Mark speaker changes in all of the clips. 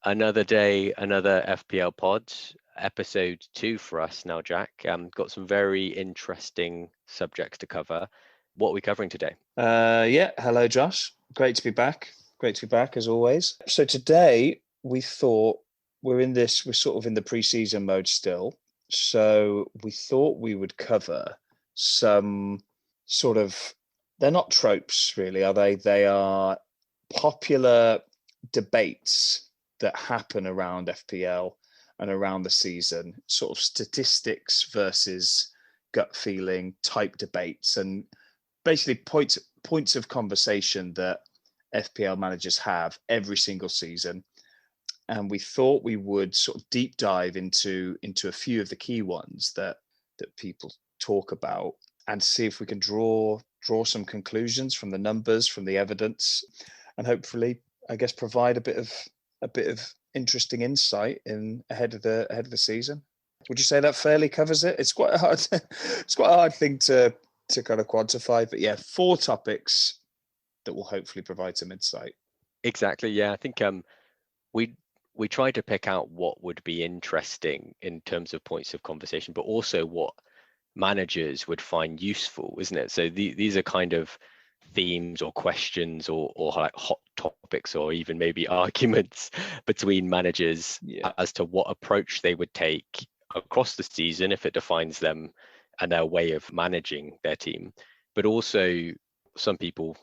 Speaker 1: Another day, another FPL pod, episode 2 for us now, Jack. Got some very interesting subjects to cover. What are we covering today?
Speaker 2: Hello, Josh. Great to be back. Great to be back as always. So today we thought we're sort of in the pre-season mode still. So we thought we would cover some sort of, they're not tropes really, are they? They are popular debates that happen around FPL and around the season, sort of statistics versus gut feeling type debates, and basically points of conversation that FPL managers have every single season. And we thought we would sort of deep dive into a few of the key ones that people talk about, and see if we can draw some conclusions from the numbers, from the evidence, and hopefully, I guess, provide a bit of interesting insight ahead of the season. Would you say that fairly covers it? It's quite a hard thing to kind of quantify, but yeah, 4 topics that will hopefully provide some insight.
Speaker 1: Exactly. Yeah, I think we tried to pick out what would be interesting in terms of points of conversation, but also what managers would find useful, isn't it? So these are kind of themes or questions or like hot topics, or even maybe arguments between managers as to what approach they would take across the season if it defines them and their way of managing their team. But also, some people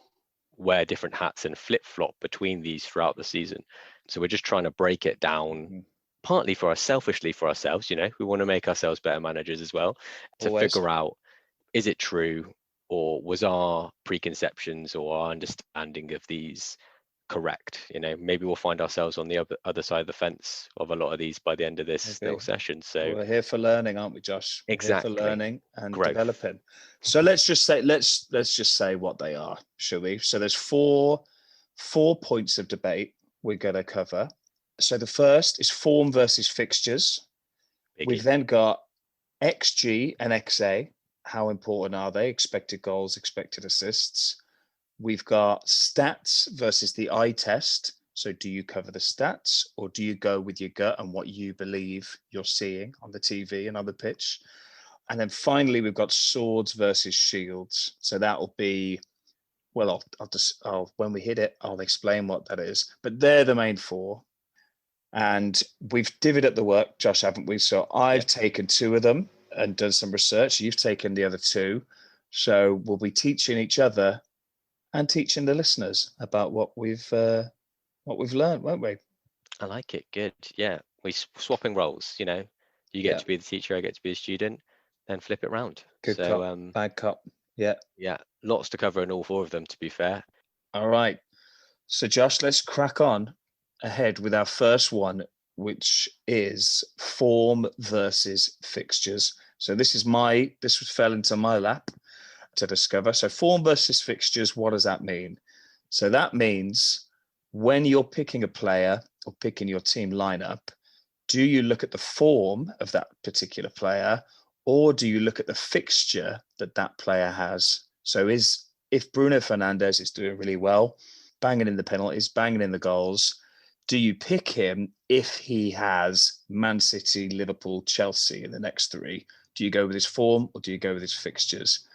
Speaker 1: wear different hats and flip-flop between these throughout the season. So we're just trying to break it down, partly selfishly for ourselves. We want to make ourselves better managers as well, to figure out, is it true, or was our preconceptions or our understanding of these correct? Maybe we'll find ourselves on the other side of the fence of a lot of these by the end of this little session. So
Speaker 2: we're here for learning, aren't we, Josh?
Speaker 1: Exactly.
Speaker 2: We're here for learning and
Speaker 1: Growth.
Speaker 2: Developing. So let's just say what they are, shall we? So there's four points of debate we're going to cover. So the first is form versus fixtures.
Speaker 1: Biggie.
Speaker 2: We've then got XG and XA. How important are they? Expected goals, expected assists. We've got stats versus the eye test. So do you cover the stats, or do you go with your gut and what you believe you're seeing on the TV and on the pitch? And then finally, we've got swords versus shields. So that will be, well, when we hit it, I'll explain what that is. But they're the main 4. And we've divvied up the work, Josh, haven't we? So I've taken 2 of them and done some research. You've taken the other 2. So we'll be teaching each other and teaching the listeners about what we've learned, won't we?
Speaker 1: I like it. Good. Yeah, we're swapping roles. You get to be the teacher, I get to be the student, then flip it round.
Speaker 2: Good cop, bad cop. Yeah,
Speaker 1: lots to cover in all 4 of them, to be fair.
Speaker 2: All right, so Josh, let's crack on ahead with our first one, which is form versus fixtures. So this fell into my lap to discover. So form versus fixtures, what does that mean? So that means when you're picking a player or picking your team lineup, do you look at the form of that particular player, or do you look at the fixture that player has? So if Bruno Fernandes is doing really well, banging in the penalties, banging in the goals, do you pick him if he has Man City, Liverpool, Chelsea in the next 3? Do you go with his form, or do you go with his fixtures?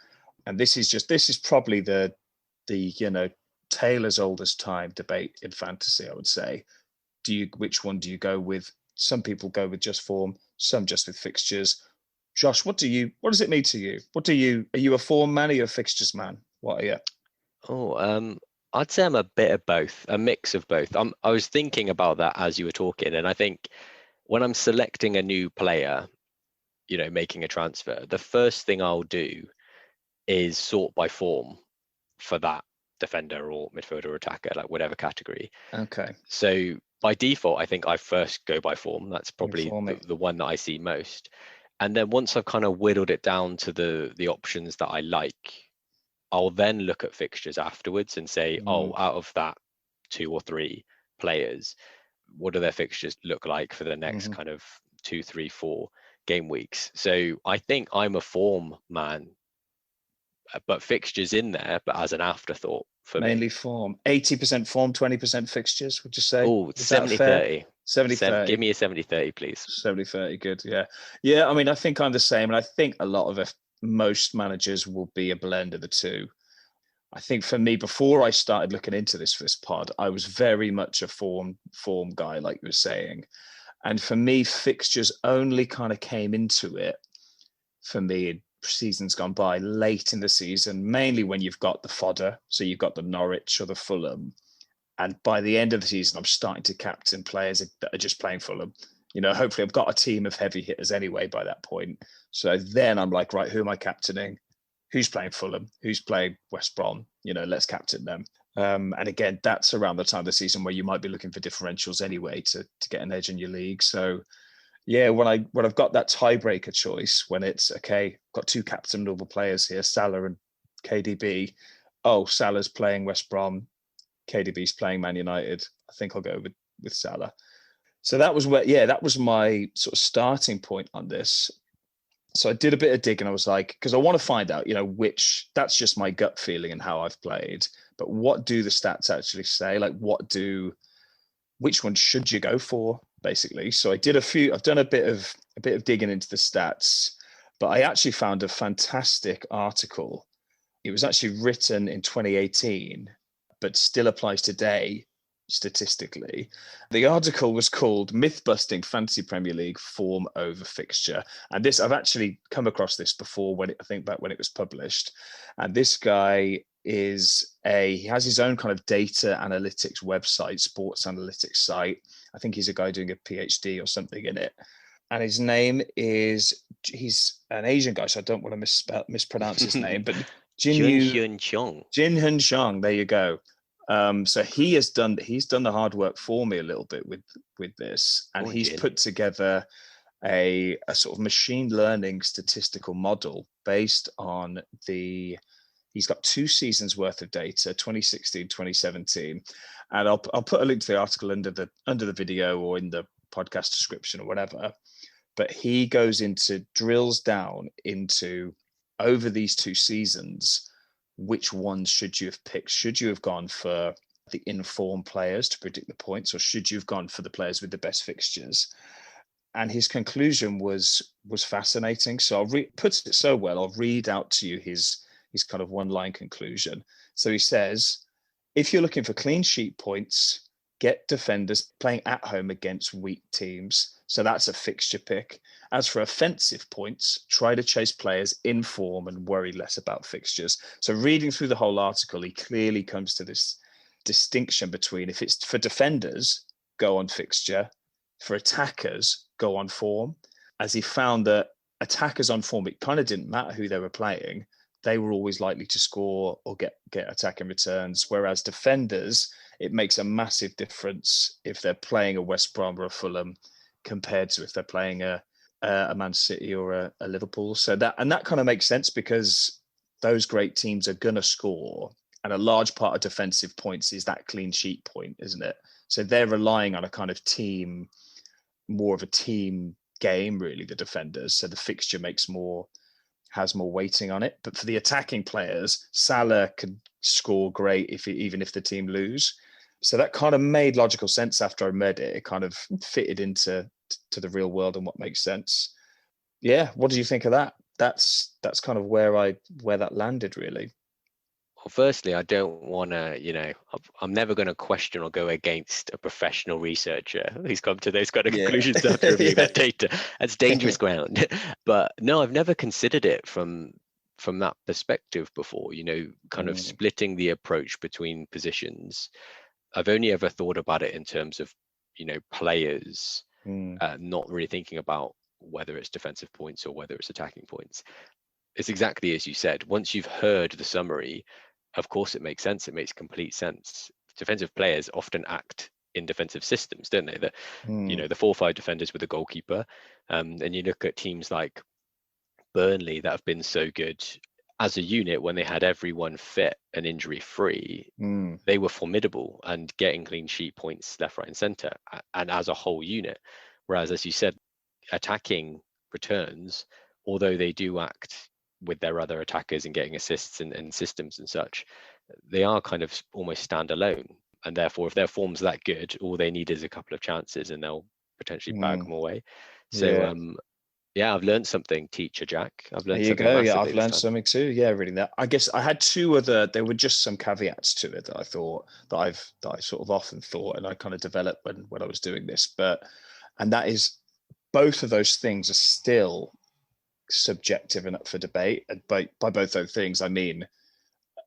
Speaker 2: And this is probably the tale as old as time debate in fantasy, I would say. Which one do you go with? Some people go with just form, some just with fixtures. Josh, what does it mean to you? Are you a form man, or are you a fixtures man? What are you?
Speaker 1: I'd say I'm a bit of both, a mix of both. I was thinking about that as you were talking, and I think when I'm selecting a new player, making a transfer, the first thing I'll do is sort by form for that defender or midfielder or attacker, like whatever category.
Speaker 2: Okay.
Speaker 1: So by default, I think I first go by form. That's probably the one that I see most. And then once I've kind of whittled it down to the options that I like, I'll then look at fixtures afterwards and say, out of that 2 or 3 players, what do their fixtures look like for the next kind of 2, 3, 4 game weeks? So I think I'm a form man, but fixtures in there, but as an afterthought for me.
Speaker 2: Mainly form. 80% form, 20% fixtures, would you say?
Speaker 1: Oh,
Speaker 2: Is that fair?
Speaker 1: 70-30.
Speaker 2: 70-30.
Speaker 1: Give me a 70-30, please.
Speaker 2: 70-30, good. Yeah. Yeah, I mean, I think I'm the same. And I think a lot of most managers will be a blend of the two. I think for me, before I started looking into this pod, I was very much a form guy, like you were saying. And for me, fixtures only kind of came into it for me in seasons gone by late in the season, mainly when you've got the fodder. So you've got the Norwich or the Fulham. And by the end of the season, I'm starting to captain players that are just playing Fulham. You know, hopefully I've got a team of heavy hitters anyway by that point. So then I'm like, right, who am I captaining? Who's playing Fulham? Who's playing West Brom? You know, let's captain them. And again, that's around the time of the season where you might be looking for differentials anyway to get an edge in your league. So yeah, when I've got that tiebreaker choice, when it's okay, got two captainable players here, Salah and KDB. Oh, Salah's playing West Brom, KDB's playing Man United. I think I'll go with Salah. So that was that was my sort of starting point on this. So I did a bit of digging. I was like, because I want to find out, you know, that's just my gut feeling and how I've played. But what do the stats actually say? Like, which one should you go for, basically? So I've done a bit of digging into the stats, but I actually found a fantastic article. It was actually written in 2018, but still applies today statistically. The article was called Myth Busting Fantasy Premier League Form Over Fixture. And this, I've actually come across this before back when it was published. And this guy he has his own kind of data analytics website, sports analytics site. I think he's a guy doing a PhD or something in it. And his name he's an Asian guy, so I don't want to mispronounce his name, but
Speaker 1: Jin-Hyun Chong.
Speaker 2: Jin-Hyun Chong, there you go. So he's done the hard work for me a little bit with this, and he's put together a sort of machine learning statistical model based on he's got 2 seasons worth of data, 2016, 2017. And I'll put a link to the article under the video or in the podcast description or whatever. But he drills down into, over these 2 seasons, which ones should you have picked? Should you have gone for the informed players to predict the points, or should you have gone for the players with the best fixtures? And his conclusion was fascinating. So puts it so well. I'll read out to you his kind of one-line conclusion. So he says, if you're looking for clean sheet points, get defenders playing at home against weak teams. So that's a fixture pick. As for offensive points, try to chase players in form and worry less about fixtures. So reading through the whole article, he clearly comes to this distinction between, if it's for defenders, go on fixture. For attackers, go on form. As he found that attackers on form, it kind of didn't matter who they were playing. They were always likely to score or get attacking returns. Whereas defenders, it makes a massive difference if they're playing a West Brom or a Fulham compared to if they're playing a Man City or a Liverpool. So that kind of makes sense, because those great teams are going to score. And a large part of defensive points is that clean sheet point, isn't it? So they're relying on a kind of team, more of a team game, really, the defenders. So the fixture has more weighting on it. But for the attacking players, Salah could score great even if the team lose. So that kind of made logical sense after I read it. It kind of fitted into the real world and what makes sense. Yeah, what do you think of that? That's kind of where that landed, really.
Speaker 1: Well, firstly, I don't want to, I'm never going to question or go against a professional researcher who's come to those kind of conclusions after reviewing that data. That's dangerous ground. But no, I've never considered it from that perspective before, kind of splitting the approach between positions. I've only ever thought about it in terms of, players, not really thinking about whether it's defensive points or whether it's attacking points. It's exactly as you said. Once you've heard the summary, of course it makes sense. It makes complete sense. Defensive players often act in defensive systems, don't they? The 4-5 defenders with a goalkeeper. And you look at teams like Burnley that have been so good as a unit when they had everyone fit and injury free. They were formidable and getting clean sheet points left, right, and centre, and as a whole unit. Whereas, as you said, attacking returns, although they do act with their other attackers and getting assists and systems and such, they are kind of almost standalone. And therefore, if their form's that good, all they need is a couple of chances and they'll potentially bag them away. So, yeah, I've learned something, teacher Jack. I've learned
Speaker 2: There you
Speaker 1: something
Speaker 2: go. Yeah,
Speaker 1: massively
Speaker 2: I've
Speaker 1: this
Speaker 2: learned
Speaker 1: time.
Speaker 2: something too. Yeah, reading that. I guess I had two other. There were just some caveats to it that I thought that I sort of often thought, and I kind of developed when I was doing this. And that is, both of those things are still subjective and up for debate. And by both those things, I mean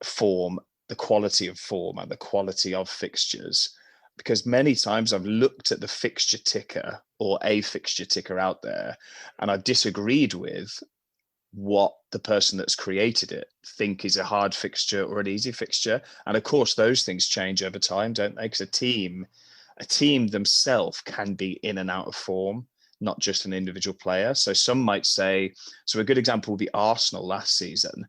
Speaker 2: form, the quality of form, and the quality of fixtures. Because many times I've looked at the fixture ticker or a fixture ticker out there, and I've disagreed with what the person that's created it think is a hard fixture or an easy fixture. And of course, those things change over time, don't they? Because a team themselves can be in and out of form, not just an individual player. So some might say, so a good example would be Arsenal last season.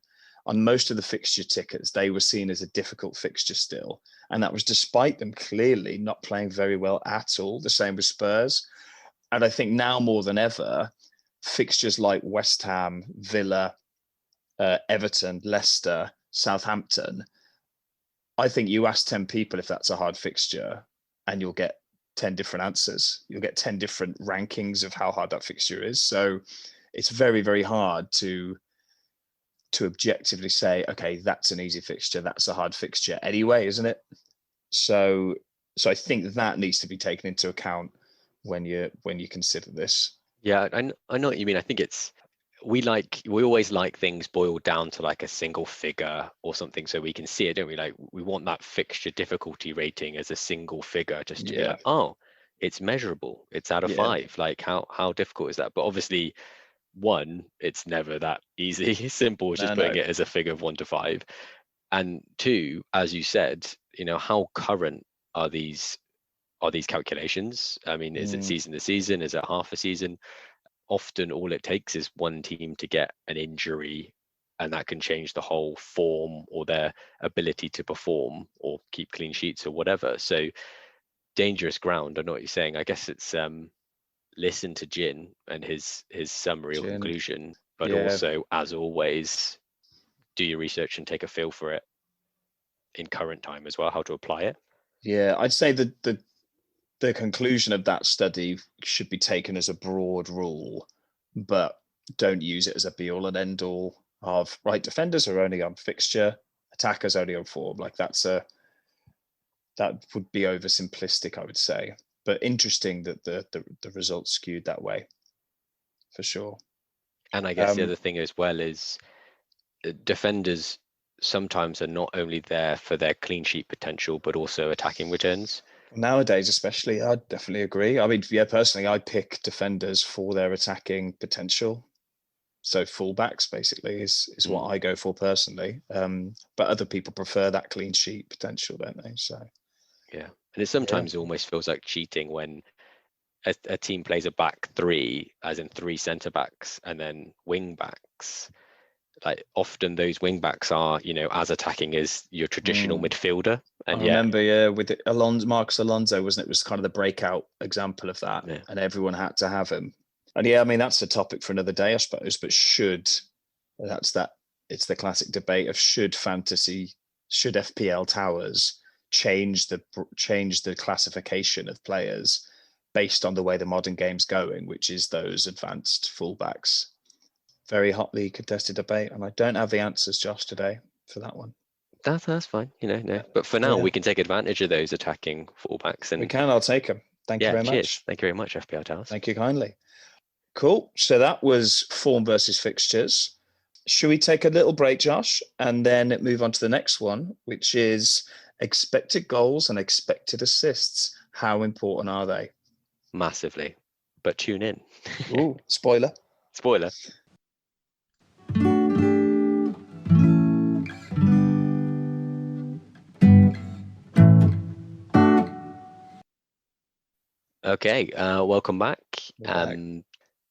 Speaker 2: On most of the fixture tickets, they were seen as a difficult fixture still. And that was despite them clearly not playing very well at all. The same with Spurs. And I think now more than ever, fixtures like West Ham, Villa, Everton, Leicester, Southampton, I think you ask 10 people if that's a hard fixture and you'll get 10 different answers. You'll get 10 different rankings of how hard that fixture is. So it's very, very hard to objectively say, okay, that's an easy fixture, that's a hard fixture anyway, isn't it? So I think that needs to be taken into account when you consider this.
Speaker 1: Yeah, I know what you mean. I think we always like things boiled down to like a single figure or something so we can see it, don't we? Like we want that fixture difficulty rating as a single figure just to be like, oh, it's measurable, it's out of 5. Like how difficult is that? But obviously, one, it's never that easy. Simple as just putting it as a figure of 1 to 5. And two, as you said, how current are these calculations? I mean, is it season to season? Is it half a season? Often all it takes is one team to get an injury and that can change the whole form or their ability to perform or keep clean sheets or whatever. So dangerous ground. I know what you're saying. I guess it's listen to Jin and his summary or conclusion, but also, as always, do your research and take a feel for it in current time as well, how to apply it.
Speaker 2: Yeah, I'd say that the conclusion of that study should be taken as a broad rule, but don't use it as a be all and end all of, right, defenders are only on fixture, attackers only on form. Like that would be oversimplistic, I would say. But interesting that the results skewed that way, for sure.
Speaker 1: And I guess the other thing as well is defenders sometimes are not only there for their clean sheet potential, but also attacking returns.
Speaker 2: Nowadays, especially, I'd definitely agree. I mean, personally, I pick defenders for their attacking potential. So fullbacks basically is what I go for personally. But other people prefer that clean sheet potential, don't they? So
Speaker 1: yeah, and it sometimes almost feels like cheating when a team plays a back 3, as in 3 centre backs and then wing backs. Like often those wing backs are, as attacking as your traditional midfielder. And I
Speaker 2: remember, with Marcos Alonso, wasn't it? Was kind of the breakout example of that, and everyone had to have him. And I mean, that's a topic for another day, I suppose. But it's the classic debate of should FPL towers change the classification of players based on the way the modern game's going, which is those advanced fullbacks. Very hotly contested debate, and I don't have the answers, Josh, today for that one.
Speaker 1: That's fine, no. But for now, we can take advantage of those attacking fullbacks, and
Speaker 2: we can. I'll take them. Thank you very much.
Speaker 1: Thank you very much, FPL Towers.
Speaker 2: Thank you kindly. Cool. So that was form versus fixtures. Should we take a little break, Josh, and then move on to the next one, which is expected goals and expected assists? How important are they?
Speaker 1: Massively. But tune in.
Speaker 2: Ooh, spoiler.
Speaker 1: Spoiler. Okay, welcome back.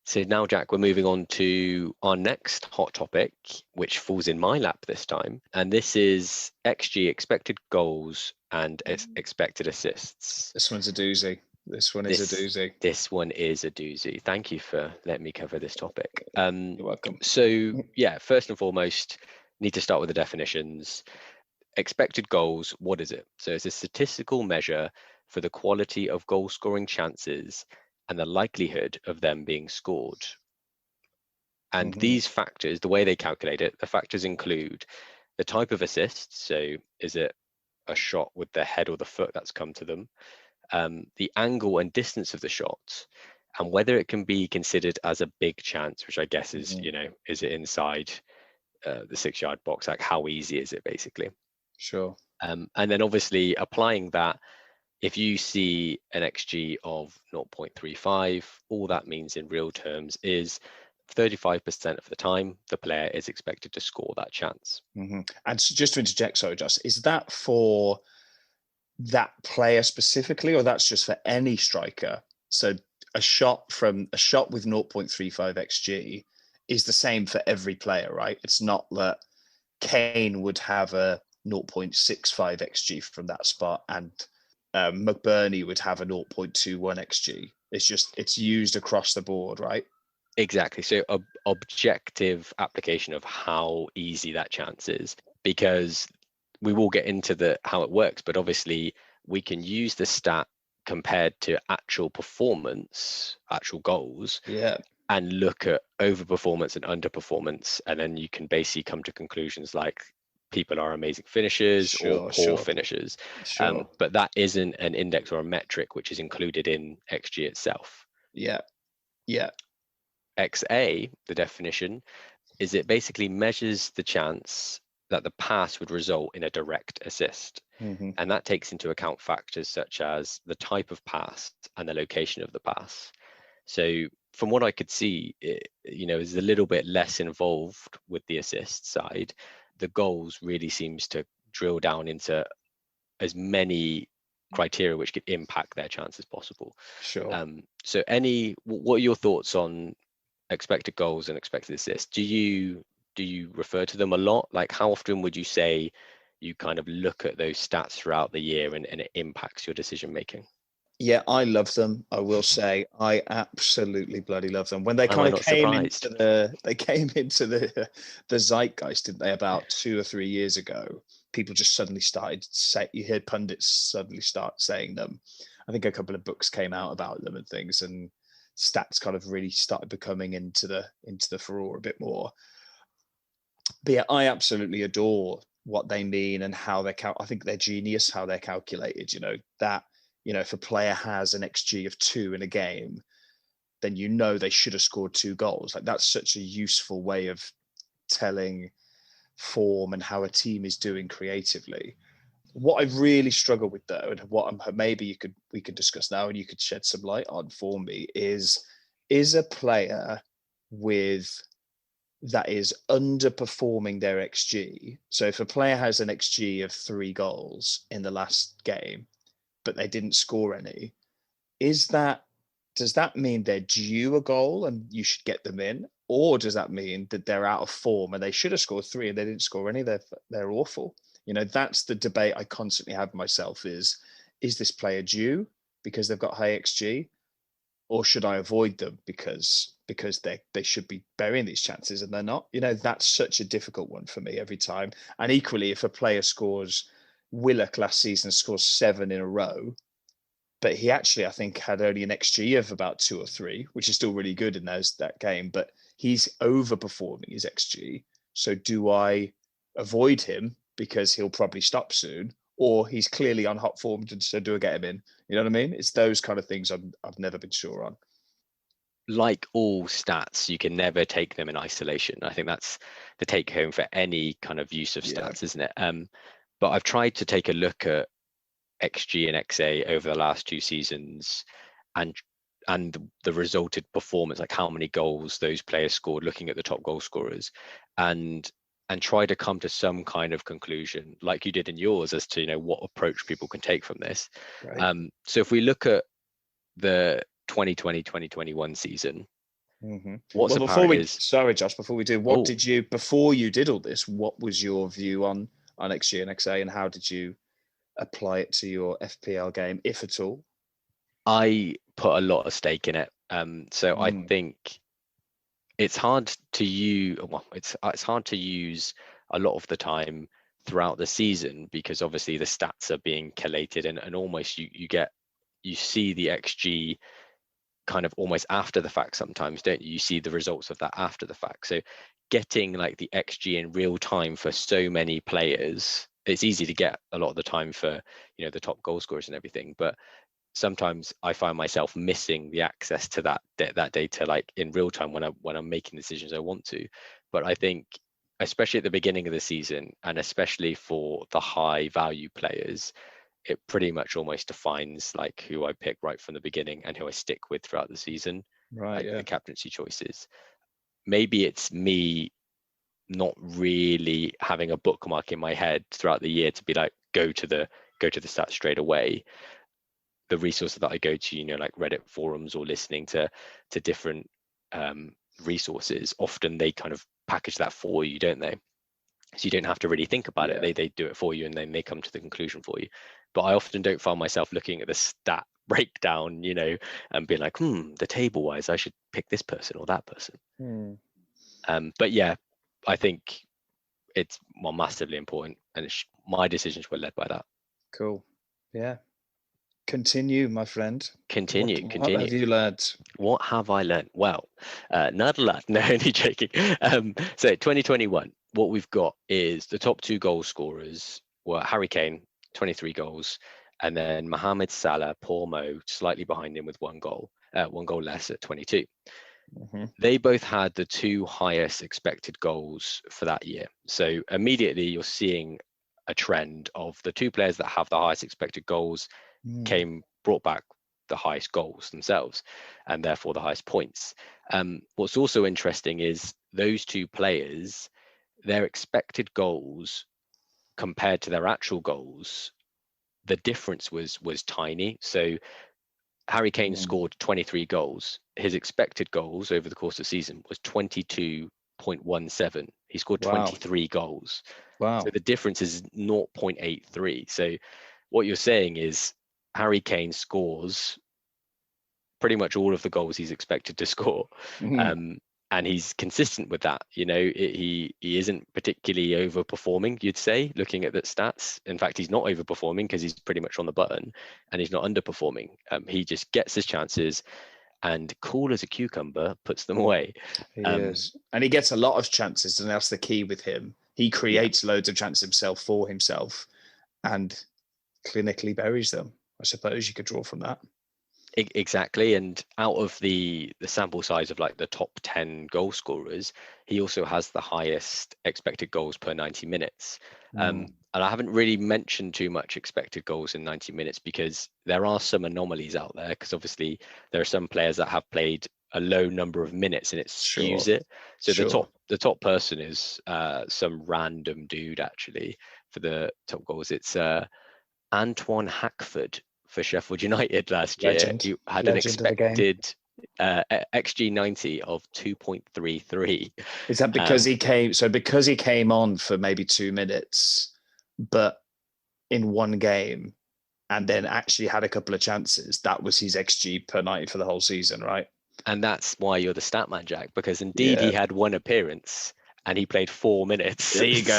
Speaker 1: So now, Jack, we're moving on to our next hot topic, which falls in my lap this time. And this is XG, expected goals, and expected assists.
Speaker 2: This one's a doozy. This one is a doozy.
Speaker 1: This one is a doozy. Thank you for letting me cover this topic.
Speaker 2: You're welcome.
Speaker 1: So, yeah, first and foremost, need to start with the definitions. expected goals, what is it? So it's a statistical measure for the quality of goal scoring chances and the likelihood of them being scored. And these factors, the way they calculate it, the factors include the type of assist. So is it a shot with the head or the foot that's come to them? The angle and distance of the shot, and whether it can be considered as a big chance, which I guess is, is it inside the 6-yard box? Like, how easy is it, basically?
Speaker 2: Sure.
Speaker 1: And then obviously applying that, if you see an XG of 0.35, all that means in real terms is 35% of the time the player is expected to score that chance.
Speaker 2: And just to interject, sorry, Just, is that for that player specifically, or that's just for any striker? So a shot with 0.35 XG is the same for every player, right? It's not that Kane would have a 0.65 XG from that spot and McBurney would have a 0.21 XG. It's used across the board, right?
Speaker 1: Exactly. So objective application of how easy that chance is, because we will get into how it works, but obviously we can use the stat compared to actual performance, actual goals, and look at overperformance and underperformance, and then you can basically come to conclusions like people are amazing finishers or poor finishers. But that isn't an index or a metric which is included in XG itself. XA, the definition, is it basically measures the chance that the pass would result in a direct assist. And that takes into account factors such as the type of pass and the location of the pass. So from what I could see, it, is a little bit less involved with the assist side. The goals really seems to drill down into as many criteria which could impact their chance as possible.
Speaker 2: Sure.
Speaker 1: So what are your thoughts on expected goals and expected assists? Do you refer to them a lot? Like, how often would you say you kind of look at those stats throughout the year and it impacts your decision making?
Speaker 2: Yeah, I love them. I will say I absolutely bloody love them. When they kind of came into the zeitgeist, didn't they, about 2 or 3 years ago? People just suddenly started you heard pundits suddenly start saying them. I think a couple of books came out about them and things, and stats kind of really started becoming into the furore a bit more. But yeah, I absolutely adore what they mean and how I think they're genius how they're calculated. That if a player has an XG of 2 in a game, then they should have scored 2 goals. Like, that's such a useful way of telling form and how a team is doing creatively. What I really struggle with, though, and what maybe we could discuss now and you could shed some light on for me, is a player that is underperforming their XG. So if a player has an XG of 3 goals in the last game, but they didn't score any, does that mean they're due a goal and you should get them in? Or does that mean that they're out of form and they should have scored 3 and they didn't score any? They're awful. That's the debate I constantly have myself is this player due because they've got high XG, or should I avoid them because they should be burying these chances and they're not? That's such a difficult one for me every time. And equally, if a player Willock last season scores 7 in a row, but he actually, I think, had only an XG of about 2 or 3, which is still really good in that game, but he's overperforming his XG. So do I avoid him because he'll probably stop soon, or he's clearly on hot form, so do I get him in? You know what I mean? It's those kind of things I've never been sure on.
Speaker 1: Like all stats, you can never take them in isolation. I think that's the take home for any kind of use of stats, isn't it? But I've tried to take a look at XG and XA over the last 2 seasons and the resulted performance, like how many goals those players scored, looking at the top goal scorers, and try to come to some kind of conclusion, like you did in yours, as to what approach people can take from this. Right. So if we look at the 2020-2021 season, what's apparent is...
Speaker 2: Sorry, Josh, before we do, before you did all this, what was your view on XG and XA, and how did you apply it to your FPL game, if at all?
Speaker 1: I put a lot of stake in it. So I think it's hard to use. Well, it's hard to use a lot of the time throughout the season, because obviously the stats are being collated, and almost you see the XG kind of almost after the fact sometimes, don't you? You see the results of that after the fact. So getting like the XG in real time for so many players, it's easy to get a lot of the time for, you know, the top goal scorers and everything, but sometimes I find myself missing the access to that data like in real time when I'm making decisions I want to. But I think especially at the beginning of the season, and especially for the high value players, it pretty much almost defines like who I pick right from the beginning and who I stick with throughout the season,
Speaker 2: Right.
Speaker 1: like
Speaker 2: Yeah.
Speaker 1: the captaincy choices. Maybe it's me not really having a bookmark in my head throughout the year to be like, go to the stats straight away. The resources that I go to, you know, like Reddit forums or listening to different resources, often they kind of package that for you, don't they? So you don't have to really think about it. They do it for you, and then they come to the conclusion for you. But I often don't find myself looking at the stat breakdown, you know, and being like, the table wise, I should pick this person or that person. But yeah, I think it's massively important, and my decisions were led by that.
Speaker 2: Cool. Yeah. Continue, my friend.
Speaker 1: Continue.
Speaker 2: What have you learned?
Speaker 1: What have I learned? Well, not a lot. No, only joking. So 2021, what we've got is the top 2 goal scorers were Harry Kane, 23 goals, and then Mohamed Salah, Paul Mo, slightly behind him with one goal less at 22. They both had the 2 highest expected goals for that year. So immediately you're seeing a trend of the 2 players that have the highest expected goals brought back the highest goals themselves, and therefore the highest points. What's also interesting is those 2 players, their expected goals compared to their actual goals, the difference was tiny. So Harry Kane scored 23 goals. His expected goals over the course of the season was 22.17. He scored 23 goals.
Speaker 2: Wow.
Speaker 1: So the difference is 0.83. So what you're saying is Harry Kane scores pretty much all of the goals he's expected to score. And he's consistent with that. You know, he isn't particularly overperforming, you'd say, looking at the stats. In fact, he's not overperforming because he's pretty much on the button, and he's not underperforming. He just gets his chances and, cool as a cucumber, puts them away.
Speaker 2: He is. And he gets a lot of chances, and that's the key with him. He creates loads of chances himself for himself and clinically buries them. I suppose you could draw from that.
Speaker 1: Exactly. And out of the sample size of like the top 10 goal scorers, he also has the highest expected goals per 90 minutes. And I haven't really mentioned too much expected goals in 90 minutes because there are some anomalies out there, because obviously there are some players that have played a low number of minutes and it skews it. So the top person is some random dude actually for the top goals. It's Antoine Hackford for Sheffield United last year. He had an expected XG 90 of 2.33.
Speaker 2: Is that because he came on for maybe 2 minutes, but in one game, and then actually had a couple of chances? That was his XG per 90 for the whole season, right?
Speaker 1: And that's why you're the stat man, Jack, because indeed he had one appearance and he played 4 minutes.
Speaker 2: There you go.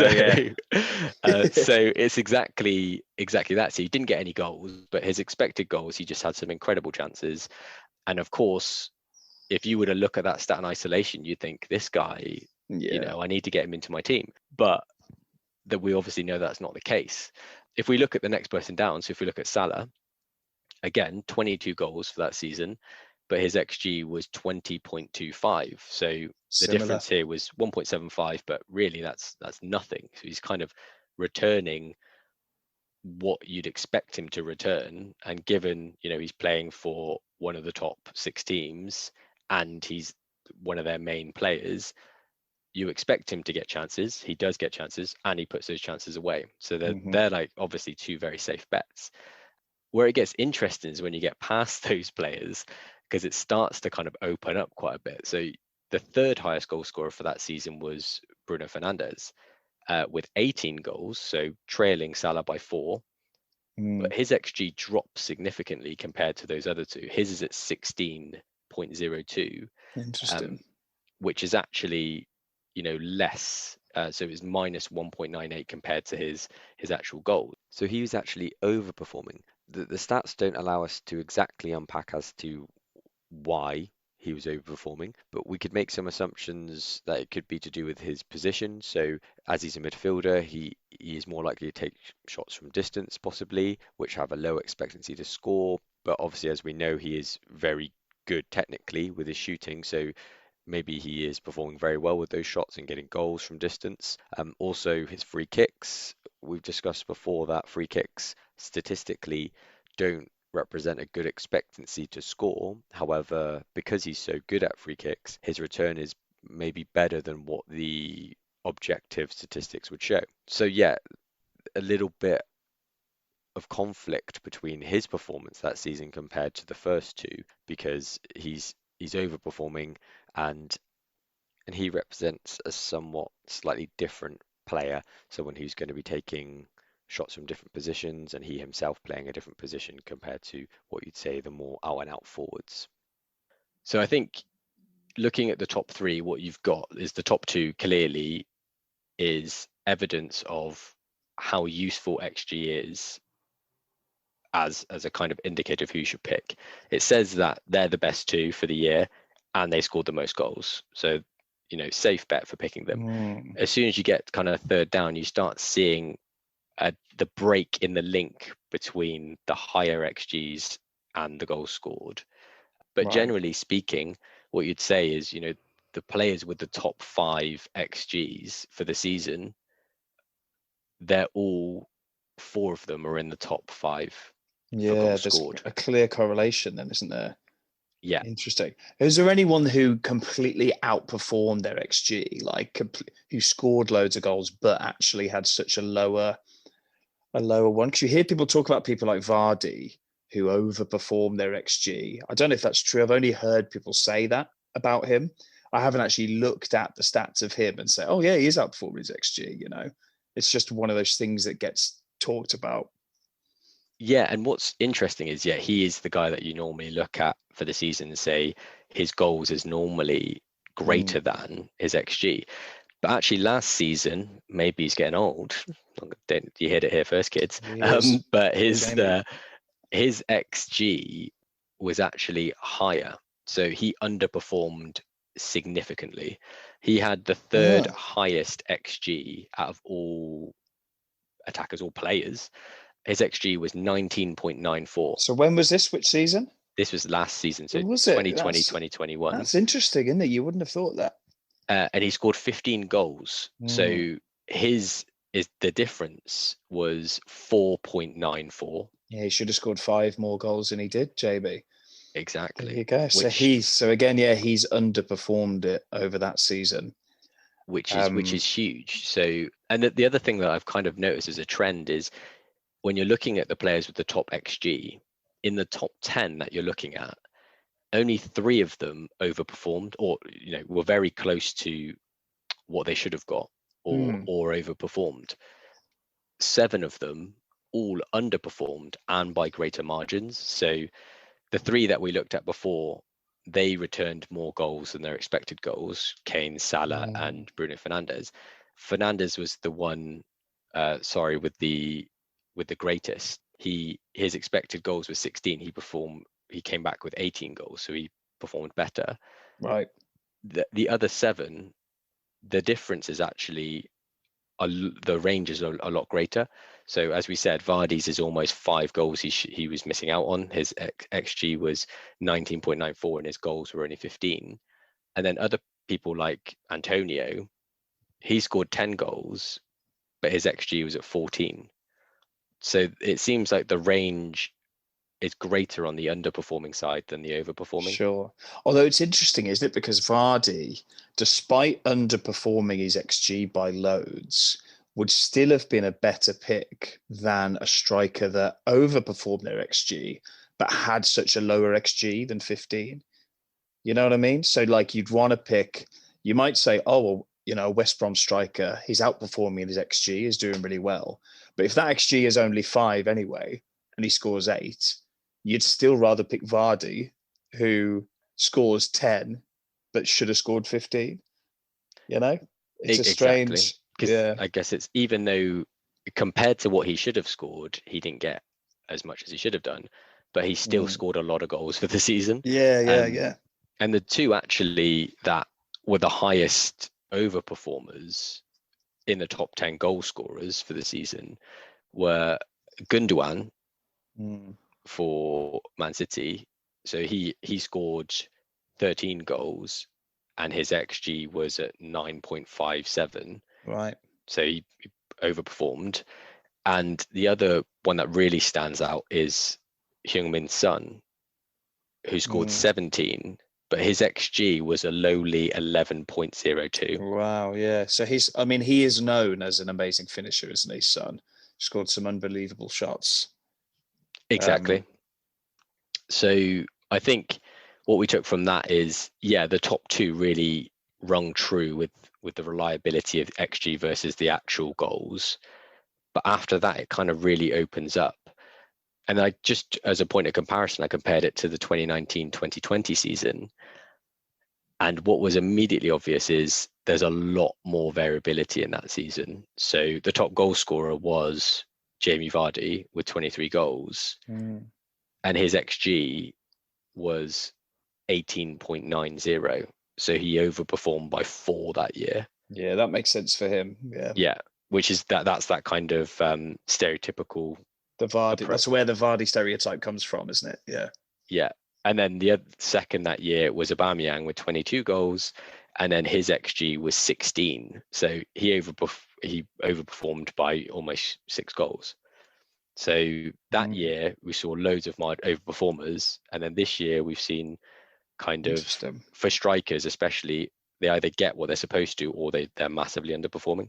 Speaker 1: So it's exactly that. So he didn't get any goals, but his expected goals, he just had some incredible chances. And of course, if you were to look at that stat in isolation, you'd think, this guy, you know, I need to get him into my team. But that we obviously know that's not the case. If we look at the next person down, so if we look at Salah, again, 22 goals for that season, but his XG was 20.25. So the difference here was 1.75, but really that's nothing. So he's kind of returning what you'd expect him to return. And given, you know, he's playing for one of the top 6 teams and he's one of their main players, you expect him to get chances. He does get chances and he puts those chances away. So they're like obviously 2 very safe bets. Where it gets interesting is when you get past those players, because it starts to kind of open up quite a bit. So the 3rd highest goal scorer for that season was Bruno Fernandes with 18 goals, so trailing Salah by 4. But his XG dropped significantly compared to those other 2. His is at 16.02.
Speaker 2: Interesting.
Speaker 1: Which is actually, you know, less So it was minus 1.98 compared to his actual goal.
Speaker 3: So he was actually overperforming. The stats don't allow us to exactly unpack as to why he was overperforming, but we could make some assumptions that it could be to do with his position. So as he's a midfielder, he is more likely to take shots from distance, possibly, which have a low expectancy to score. But obviously, as we know, he is very good technically with his shooting. So maybe he is performing very well with those shots and getting goals from distance. Also, his free kicks. We've discussed before that free kicks statistically don't represent a good expectancy to score. However, because he's so good at free kicks, his return is maybe better than what the objective statistics would show. So yeah, a little bit of conflict between his performance that season compared to the first two, because he's overperforming and he represents a somewhat slightly different player, someone who's going to be taking shots from different positions and he himself playing a different position compared to what you'd say the more out and out forwards.
Speaker 1: So I think looking at the top three, what you've got is the top two clearly is evidence of how useful XG is as a kind of indicator of who you should pick. It says that they're the best two for the year and they scored the most goals. So, you know, safe bet for picking them. As soon as you get kind of third down, you start seeing the break in the link between the higher XGs and the goals scored. But generally speaking, what you'd say is, you know, the players with the top 5 XGs for the season, they're all 4 of them are in the top 5.
Speaker 2: Yeah, there's
Speaker 1: scored.
Speaker 2: A clear correlation then, isn't there?
Speaker 1: Yeah.
Speaker 2: Interesting. Is there anyone who completely outperformed their XG, like who scored loads of goals but actually had such a lower one? Because you hear people talk about people like Vardy who overperform their XG. I don't know if that's true. I've only heard people say that about him. I haven't actually looked at the stats of him and say, oh yeah, he is outperforming his XG. You know, it's just one of those things that gets talked about.
Speaker 1: Yeah, and what's interesting is, yeah, he is the guy that you normally look at for the season and say his goals is normally greater than his XG. But actually last season, maybe he's getting old. You heard it here first, kids. But his XG was actually higher. So he underperformed significantly. He had the third highest XG out of all attackers, all players. His XG was 19.94.
Speaker 2: So when was this? Which season?
Speaker 1: This was last season, so
Speaker 2: was
Speaker 1: 2020, 2021.
Speaker 2: That's interesting, isn't it? You wouldn't have thought that.
Speaker 1: And he scored 15 goals. So the difference was 4.94.
Speaker 2: Yeah, he should have scored 5 more goals than he did, JB.
Speaker 1: Exactly.
Speaker 2: There you go. So again, he's underperformed it over that season.
Speaker 1: Which is huge. So, and the other thing that I've kind of noticed as a trend is when you're looking at the players with the top XG, in the top 10 that you're looking at, only 3 of them overperformed or, you know, were very close to what they should have got or overperformed. 7 of them all underperformed and by greater margins. So the 3 that we looked at before, they returned more goals than their expected goals. Kane, Salah and Bruno Fernandes. Fernandes was the one, with the greatest. His expected goals was 16. He came back with 18 goals, so he performed better.
Speaker 2: Right.
Speaker 1: The other 7, the difference is actually the range is a lot greater. So as we said, Vardy's is almost 5 goals he was missing out on. His XG was 19.94 and his goals were only 15. And then other people like Antonio, he scored 10 goals, but his XG was at 14. So it seems like the range is greater on the underperforming side than the overperforming.
Speaker 2: Sure. Although it's interesting, isn't it? Because Vardy, despite underperforming his XG by loads, would still have been a better pick than a striker that overperformed their XG, but had such a lower XG than 15. You know what I mean? So like you'd want to pick, you might say, oh, well, you know, West Brom striker, he's outperforming his XG, is doing really well. But if that XG is only 5 anyway, and he scores 8, you'd still rather pick Vardy, who scores 10, but should have scored 15. You know, it's a strange, Yeah.
Speaker 1: I guess it's, even though compared to what he should have scored, he didn't get as much as he should have done, but he still scored a lot of goals for the season.
Speaker 2: Yeah.
Speaker 1: And the two actually that were the highest overperformers in the top 10 goal scorers for the season were Gundogan for Man City. So he scored 13 goals and his XG was at 9.57.
Speaker 2: Right.
Speaker 1: So he overperformed. And the other one that really stands out is Heung-min Son, who scored 17, but his XG was a lowly 11.02.
Speaker 2: Wow, yeah. So he is known as an amazing finisher, isn't he, Son? Scored some unbelievable shots.
Speaker 1: Exactly. So I think what we took from that is, the top two really rung true with the reliability of XG versus the actual goals. But after that, it kind of really opens up. And I just, as a point of comparison, I compared it to the 2019-2020 season. And what was immediately obvious is there's a lot more variability in that season. So the top goal scorer was Jamie Vardy with 23 goals. And his XG was 18.90. So he overperformed by 4 that year.
Speaker 2: Yeah, that makes sense for him.
Speaker 1: Yeah, which is that's that kind of stereotypical.
Speaker 2: The Vardy, that's where the Vardy stereotype comes from, isn't it? Yeah.
Speaker 1: Yeah. And then the second that year was Aubameyang with 22 goals, and then his XG was 16. So he overperformed by almost 6 goals. So that year we saw loads of overperformers, and then this year we've seen kind of, for strikers especially, they either get what they're supposed to or they're massively underperforming.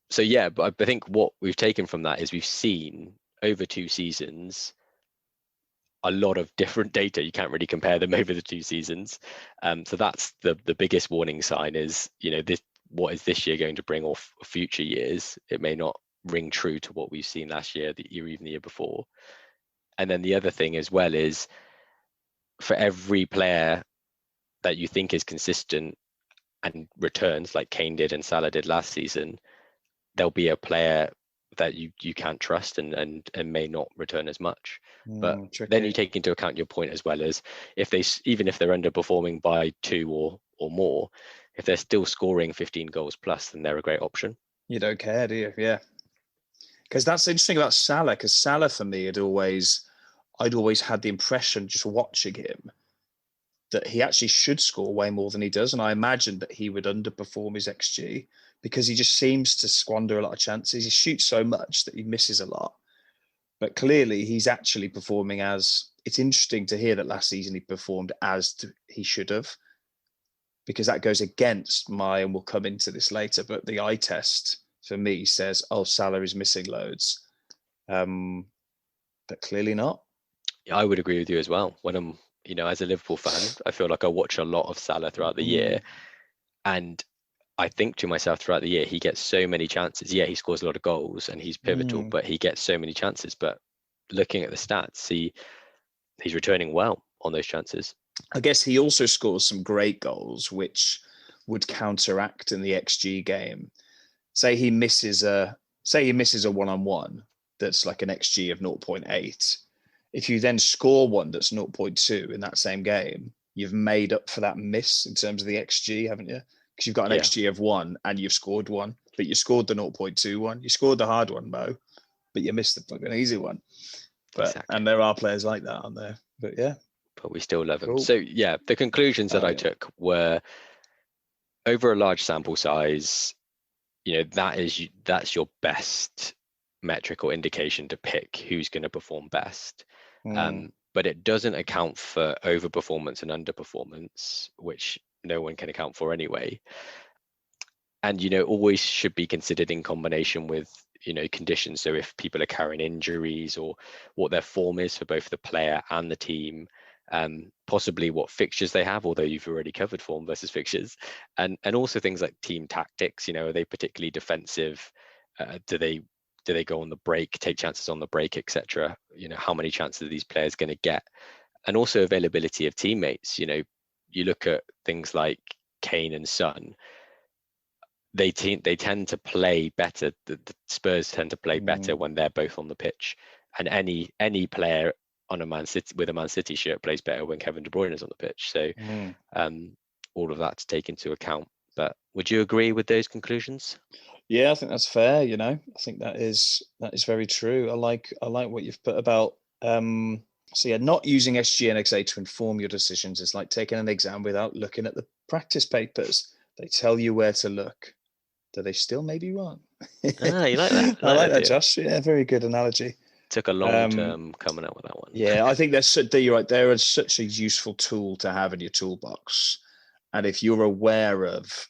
Speaker 1: So but I think what we've taken from that is we've seen over 2 seasons a lot of different data. You can't really compare them over the 2 seasons. So that's the biggest warning sign is, what is this year going to bring off future years? It may not ring true to what we've seen last year, even the year before. And then the other thing as well is, for every player that you think is consistent and returns like Kane did and Salah did last season, there'll be a player that you can't trust and may not return as much. But then you take into account your point as well, as even if they're underperforming by 2 or more, if they're still scoring 15 goals plus, then they're a great option.
Speaker 2: You don't care, do you? Yeah. Because that's interesting about Salah, because Salah for me I'd always had the impression, just watching him, that he actually should score way more than he does. And I imagined that he would underperform his XG because he just seems to squander a lot of chances. He shoots so much that he misses a lot. But clearly he's actually performing it's interesting to hear that last season he performed he should have, because that goes against and we'll come into this later, but the eye test for me says, Salah is missing loads. But clearly not.
Speaker 1: Yeah, I would agree with you as well. When I'm, as a Liverpool fan, I feel like I watch a lot of Salah throughout the year, and I think to myself throughout the year, he gets so many chances. Yeah, he scores a lot of goals and he's pivotal, but he gets so many chances. But looking at the stats, he's returning well on those chances.
Speaker 2: I guess he also scores some great goals, which would counteract in the XG game. Say he misses a one-on-one that's like an XG of 0.8. If you then score one that's 0.2 in that same game, you've made up for that miss in terms of the XG, haven't you? Because you've got an XG of 1 and you've scored one, but you scored the 0.2 one. You scored the hard one, Mo, but you missed the fucking easy one. And there are players like that, aren't there? But yeah.
Speaker 1: But we still love him. So the conclusions that I took were, over a large sample size, that's your best metric or indication to pick who's going to perform best. But it doesn't account for overperformance and underperformance, which no one can account for anyway. And always should be considered in combination with conditions. So if people are carrying injuries, or what their form is for both the player and the team, possibly what fixtures they have, although you've already covered form versus fixtures, and also things like team tactics. Are they particularly defensive? Do they go on the break, take chances on the break, etc.? How many chances are these players going to get? And also availability of teammates. You look at things like Kane and Son. they tend to play better. The Spurs tend to play better when they're both on the pitch, and any player on a Man City shirt plays better when Kevin De Bruyne is on the pitch. So all of that to take into account. But would you agree with those conclusions?
Speaker 2: Yeah, I think that's fair. I think that is very true. I like what you've put about so yeah, not using SG and XA to inform your decisions is like taking an exam without looking at the practice papers. They tell you where to look. Do they still may be wrong?
Speaker 1: You like that?
Speaker 2: I like that, Josh. Yeah, very good analogy.
Speaker 1: Took a long term coming up with that one.
Speaker 2: Yeah, I think you're right. They're such a useful tool to have in your toolbox. And if you're aware of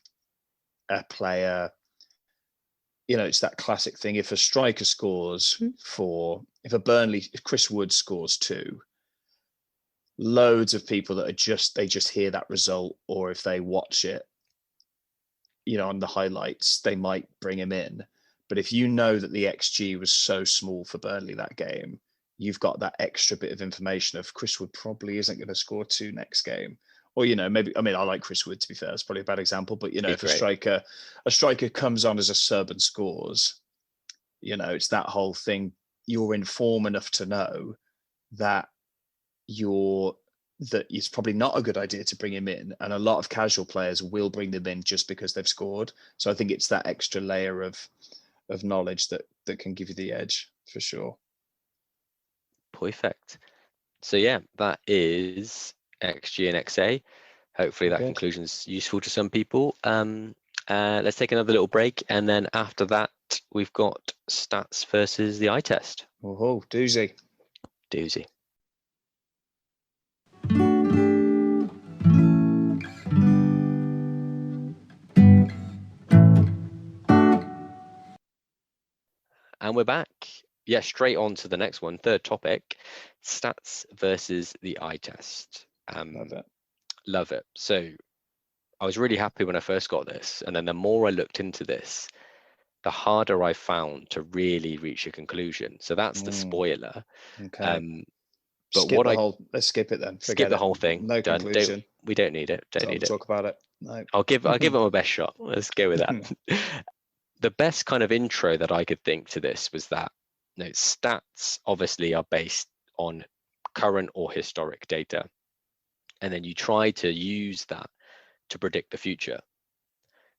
Speaker 2: a player, it's that classic thing. If a striker scores if Chris Wood scores 2, loads of people that they just hear that result, or if they watch it, on the highlights, they might bring him in. But if you know that the XG was so small for Burnley that game, you've got that extra bit of information of Chris Wood probably isn't going to score 2 next game. Or, maybe, I like Chris Wood, to be fair. It's probably a bad example. But, if a striker comes on as a sub and scores, it's that whole thing. You're informed enough to know that that it's probably not a good idea to bring him in. And a lot of casual players will bring them in just because they've scored. So I think it's that extra layer of knowledge that can give you the edge, for sure.
Speaker 1: Perfect. So yeah, that is XG and XA. Hopefully that conclusion is useful to some people. Let's take another little break, and then after that we've got stats versus the eye test.
Speaker 2: Oh, doozy.
Speaker 1: And we're back. Yeah, straight on to the next one. Third topic, stats versus the eye test. Love it. So I was really happy when I first got this. And then the more I looked into this, the harder I found to really reach a conclusion. So that's the spoiler.
Speaker 2: Okay.
Speaker 1: But
Speaker 2: let's skip it then.
Speaker 1: Skip the whole thing.
Speaker 2: No conclusion.
Speaker 1: We don't need it. Don't need it.
Speaker 2: Talk about it. No.
Speaker 1: I'll give it my best shot. Let's go with that. The best kind of intro that I could think to this was that stats obviously are based on current or historic data. And then you try to use that to predict the future.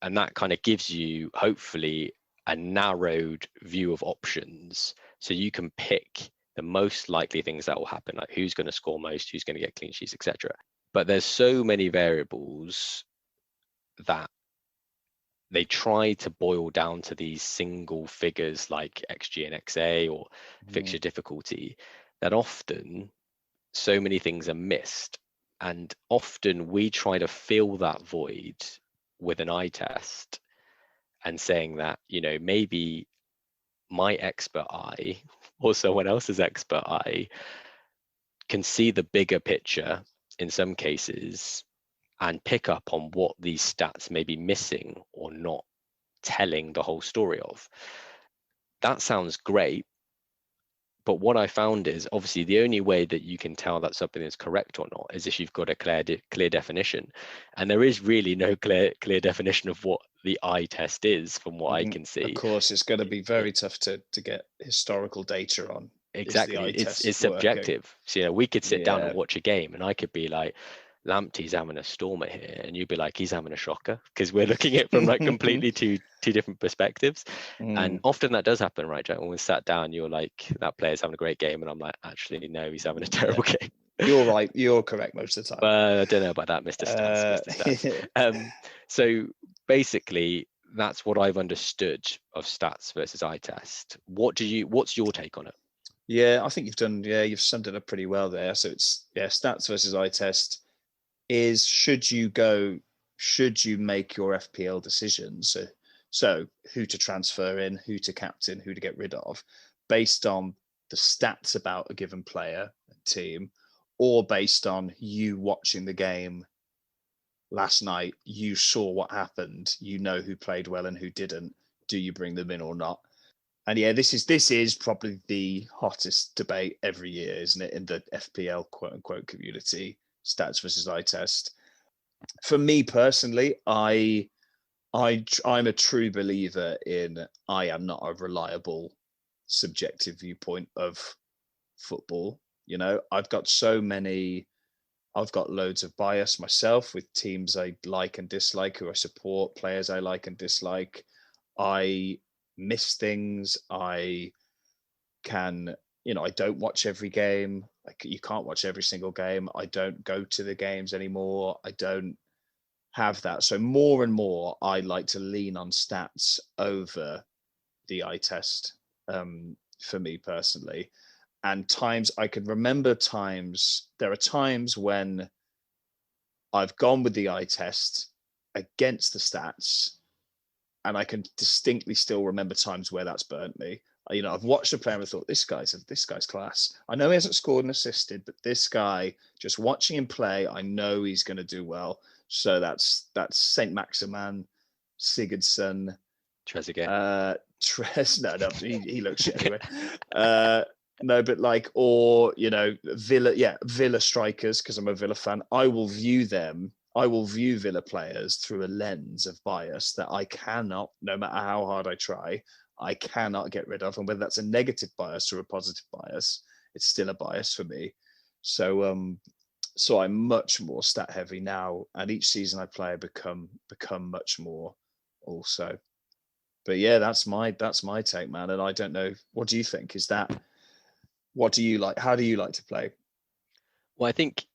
Speaker 1: And that kind of gives you, hopefully, a narrowed view of options. So you can pick the most likely things that will happen, like who's going to score most, who's going to get clean sheets, etc. But there's so many variables that they try to boil down to these single figures like XG and XA or fixture difficulty, that often so many things are missed. And often we try to fill that void with an eye test and saying that, maybe my expert eye or someone else's expert eye can see the bigger picture in some cases and pick up on what these stats may be missing or not telling the whole story of. That sounds great. But what I found is, obviously, the only way that you can tell that something is correct or not is if you've got a clear definition. And there is really no clear definition of what the eye test is, from what I can see.
Speaker 2: Of course, it's going to be very tough to get historical data on.
Speaker 1: Exactly. It's subjective. So, we could sit down and watch a game and I could be like, Lamptey's having a stormer here, and you'd be like, he's having a shocker, because we're looking at it from like completely two different perspectives. And often that does happen, right, Jack? When we sat down, you're like, that player's having a great game, and I'm like, actually no, he's having a terrible game.
Speaker 2: You're right, you're correct most of the time.
Speaker 1: I don't know about that, Mr. Stats. So basically that's what I've understood of stats versus eye test. What's your take on it?
Speaker 2: Yeah, I think you've summed it up pretty well there. So it's stats versus eye test is, should you make your FPL decisions, so who to transfer in, who to captain, who to get rid of, based on the stats about a given player and team, or based on you watching the game last night, you saw what happened, who played well and who didn't, do you bring them in or not? And this is probably the hottest debate every year, isn't it, in the FPL quote unquote community, stats versus eye test. For me personally, I I'm a true believer in I am not a reliable subjective viewpoint of football. You know, I've got loads of bias myself with teams I like and dislike, who I support, players I like and dislike. I miss things. I can, I don't watch every game. Like, you can't watch every single game. I don't go to the games anymore. I don't have that. So more and more, I like to lean on stats over the eye test, for me personally. And I can remember there are times when I've gone with the eye test against the stats, and I can distinctly still remember times where that's burnt me. I've watched a player and thought, this guy's class. I know he hasn't scored and assisted, but this guy, just watching him play, I know he's going to do well. So that's Saint Maximin, Sigurdsson,
Speaker 1: Trezeguet.
Speaker 2: No, he looks shit anyway. No, but Villa strikers, because I'm a Villa fan. I will view Villa players through a lens of bias that I cannot, no matter how hard I try, I cannot get rid of. And whether that's a negative bias or a positive bias, it's still a bias for me. So I'm much more stat heavy now, and each season I play, I become much more also. But yeah, that's my take, man. And I don't know, what do you think? What do you like? How do you like to play?
Speaker 1: Well, I think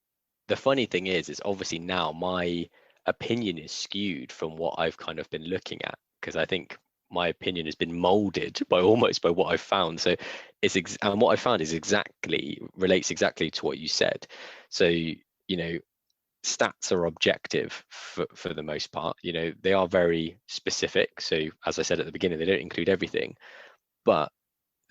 Speaker 1: the funny thing is obviously now my opinion is skewed from what I've kind of been looking at, because I think my opinion has been molded by what I've found. So and what I found relates exactly to what you said. So, stats are objective for the most part. They are very specific. So as I said at the beginning, they don't include everything, but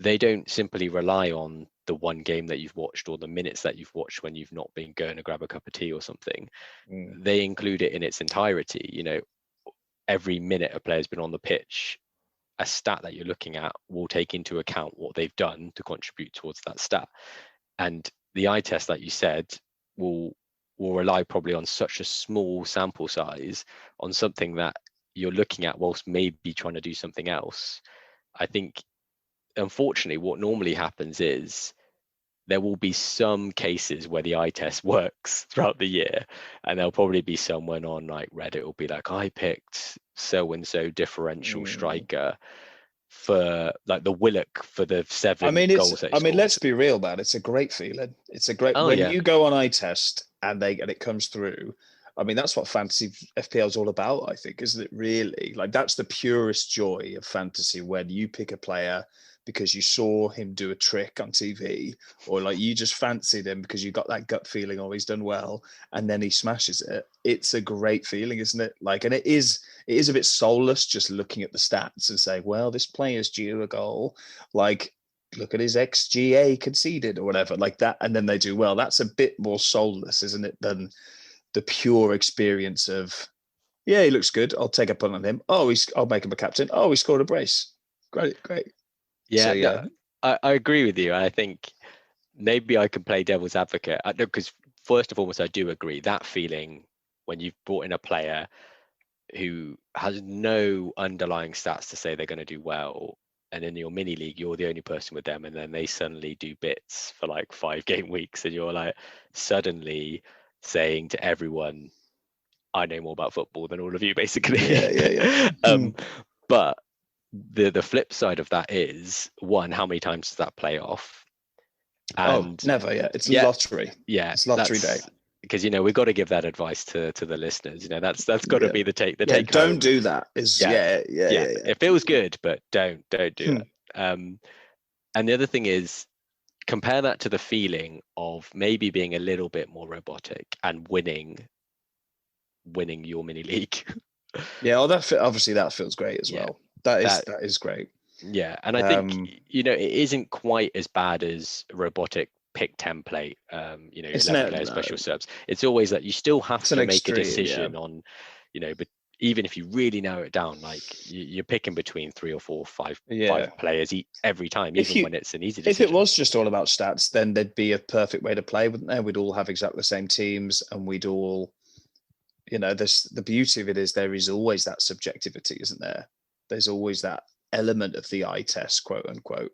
Speaker 1: they don't simply rely on the one game that you've watched or the minutes that you've watched when you've not been going to grab a cup of tea or something. They include it in its entirety. Every minute a player's been on the pitch, a stat that you're looking at will take into account what they've done to contribute towards that stat. And the eye test that you said will rely probably on such a small sample size on something that you're looking at whilst maybe trying to do something else. I think, unfortunately, what normally happens is there will be some cases where the eye test works throughout the year, and there'll probably be someone on like Reddit will be like, I picked so and so differential striker for like the Willock for the 7 goals that he scored.
Speaker 2: Let's be real, man. It's a great feeling. It's a great you go on eye test and it comes through. I mean, that's what fantasy FPL is all about, I think, isn't it? Really, like, that's the purest joy of fantasy, when you pick a player because you saw him do a trick on TV, or like you just fancied him because you got that gut feeling, oh, he's done well, and then he smashes it. It's a great feeling, isn't it? Like, and it is a bit soulless just looking at the stats and saying, well, this player's due a goal. Like, look at his XGA conceded or whatever, like that, and then they do well. That's a bit more soulless, isn't it, than the pure experience of, yeah, he looks good, I'll take a punt on him. Oh, I'll make him a captain. Oh, he scored a brace. Great.
Speaker 1: Yeah,
Speaker 2: so, yeah.
Speaker 1: No, I agree with you. I think maybe I can play devil's advocate, because first and foremost, I do agree that feeling when you've brought in a player who has no underlying stats to say they're going to do well, and in your mini league you're the only person with them, and then they suddenly do bits for like 5 game weeks, and you're like suddenly saying to everyone, I know more about football than all of you, basically.
Speaker 2: Yeah.
Speaker 1: But the flip side of that is, one, how many times does that play off? And
Speaker 2: never. It's lottery.
Speaker 1: Yeah,
Speaker 2: it's lottery day.
Speaker 1: Because we've got to give that advice to the listeners. That's got to be the take. Take
Speaker 2: don't
Speaker 1: home.
Speaker 2: do that.
Speaker 1: It feels good, but don't do it. And the other thing is, compare that to the feeling of maybe being a little bit more robotic and winning your mini league.
Speaker 2: Obviously that feels great as well. That is great.
Speaker 1: Yeah, and I think it isn't quite as bad as robotic pick template. 11 player special subs. It's always that you still have to make a decision on, but even if you really narrow it down, like you're picking between 3 or 4 or 5 players every time, even when it's an easy decision.
Speaker 2: If it was just all about stats, then there'd be a perfect way to play, wouldn't there? We'd all have exactly the same teams, and we'd all you know, there's the beauty of it is there is always that subjectivity, isn't there? There's always that element of the eye test, quote unquote.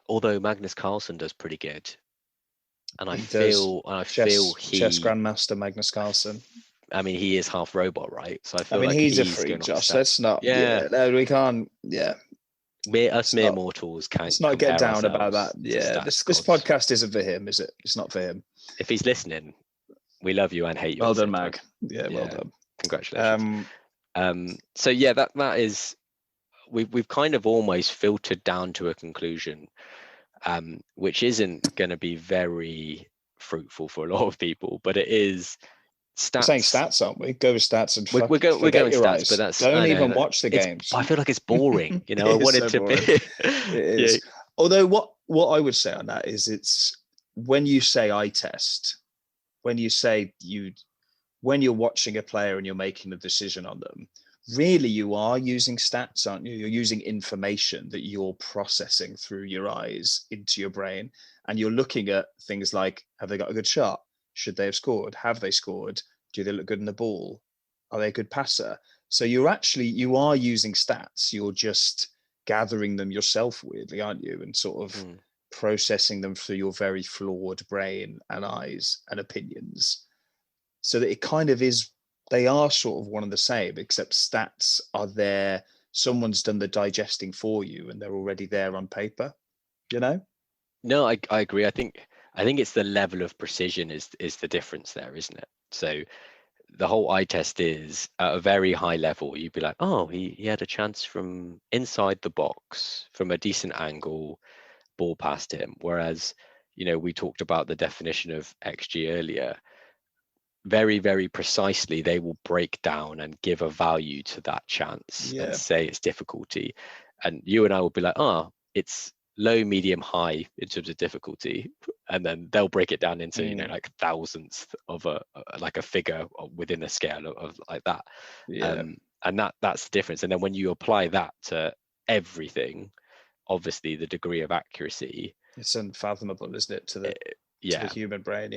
Speaker 1: Although Magnus Carlsen does pretty good, and I
Speaker 2: He does.
Speaker 1: feel
Speaker 2: Chess grandmaster Magnus Carlsen.
Speaker 1: I mean, he is half robot, right? So I
Speaker 2: I
Speaker 1: feel
Speaker 2: mean,
Speaker 1: like
Speaker 2: he's a
Speaker 1: he's
Speaker 2: freak,
Speaker 1: going off
Speaker 2: Josh.
Speaker 1: stats.
Speaker 2: Let's not.
Speaker 1: Yeah,
Speaker 2: No, we can't. Yeah,
Speaker 1: us mere
Speaker 2: not-
Speaker 1: mortals can't
Speaker 2: let's not get
Speaker 1: compare
Speaker 2: down about that.
Speaker 1: ourselves to
Speaker 2: Yeah,
Speaker 1: stats
Speaker 2: this
Speaker 1: gods.
Speaker 2: podcast isn't for him, is it? It's not for him.
Speaker 1: If he's listening, we love you and hate you.
Speaker 2: Well
Speaker 1: at the
Speaker 2: done,
Speaker 1: same
Speaker 2: Mag.
Speaker 1: time.
Speaker 2: Yeah, well done.
Speaker 1: Congratulations. So yeah, that is we've kind of almost filtered down to a conclusion, which isn't going to be very fruitful for a lot of people, but it is stats.
Speaker 2: We're saying stats, aren't we? Go with stats and
Speaker 1: we're going
Speaker 2: your
Speaker 1: stats,
Speaker 2: eyes.
Speaker 1: but that's
Speaker 2: don't even watch the games.
Speaker 1: I feel like it's boring. You know, I wanted to be.
Speaker 2: It is. Yeah. Although what I would say on that is, it's when you say eye test, when you say when you're watching a player and you're making a decision on them, really you are using stats, aren't you? You're using information that you're processing through your eyes into your brain, and you're looking at things like, have they got a good shot? Should they have scored? Have they scored? Do they look good in the ball? Are they a good passer? So you are using stats. You're just gathering them yourself, weirdly, aren't you? And sort of processing them through your very flawed brain and eyes and opinions. So that it kind of is, they are sort of one and the same, except stats are there. Someone's done the digesting for you and they're already there on paper, you know?
Speaker 1: No, I agree. I think it's the level of precision is the difference there, isn't it? So the whole eye test is at a very high level. You'd be like, oh, he had a chance from inside the box from a decent angle, ball past him. Whereas, you know, we talked about the definition of XG earlier. Very, very precisely, they will break down and give a value to that chance and say it's difficulty. And you and I will be like, oh, it's low, medium, high in terms of difficulty, and then they'll break it down into you know, like thousandths of a figure within a scale of like that. And that's the difference. And then when you apply that to everything, obviously the degree of accuracy,
Speaker 2: it's unfathomable, isn't it, to the human brain.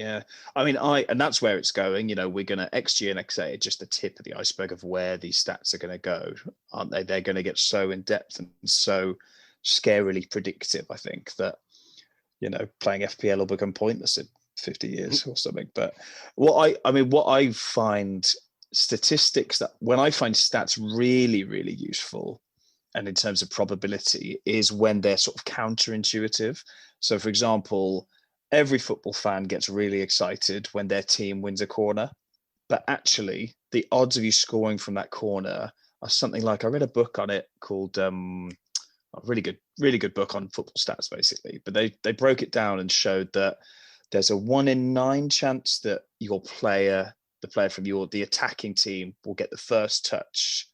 Speaker 2: I mean, and that's where it's going. You know, we're going to XG and XA are just the tip of the iceberg of where these stats are going to go, aren't they? They're going to get so in depth and so scarily predictive, I think, that, you know, playing FPL will become pointless in 50 years or something. But what I find statistics, that when I find stats really, really useful, and in terms of probability, is when they're sort of counterintuitive. So, for example, every football fan gets really excited when their team wins a corner, but actually the odds of you scoring from that corner are something like, I read a book on it called a really good book on football stats, basically, but they broke it down and showed that there's a 1 in 9 chance that the player from the attacking team will get the first touch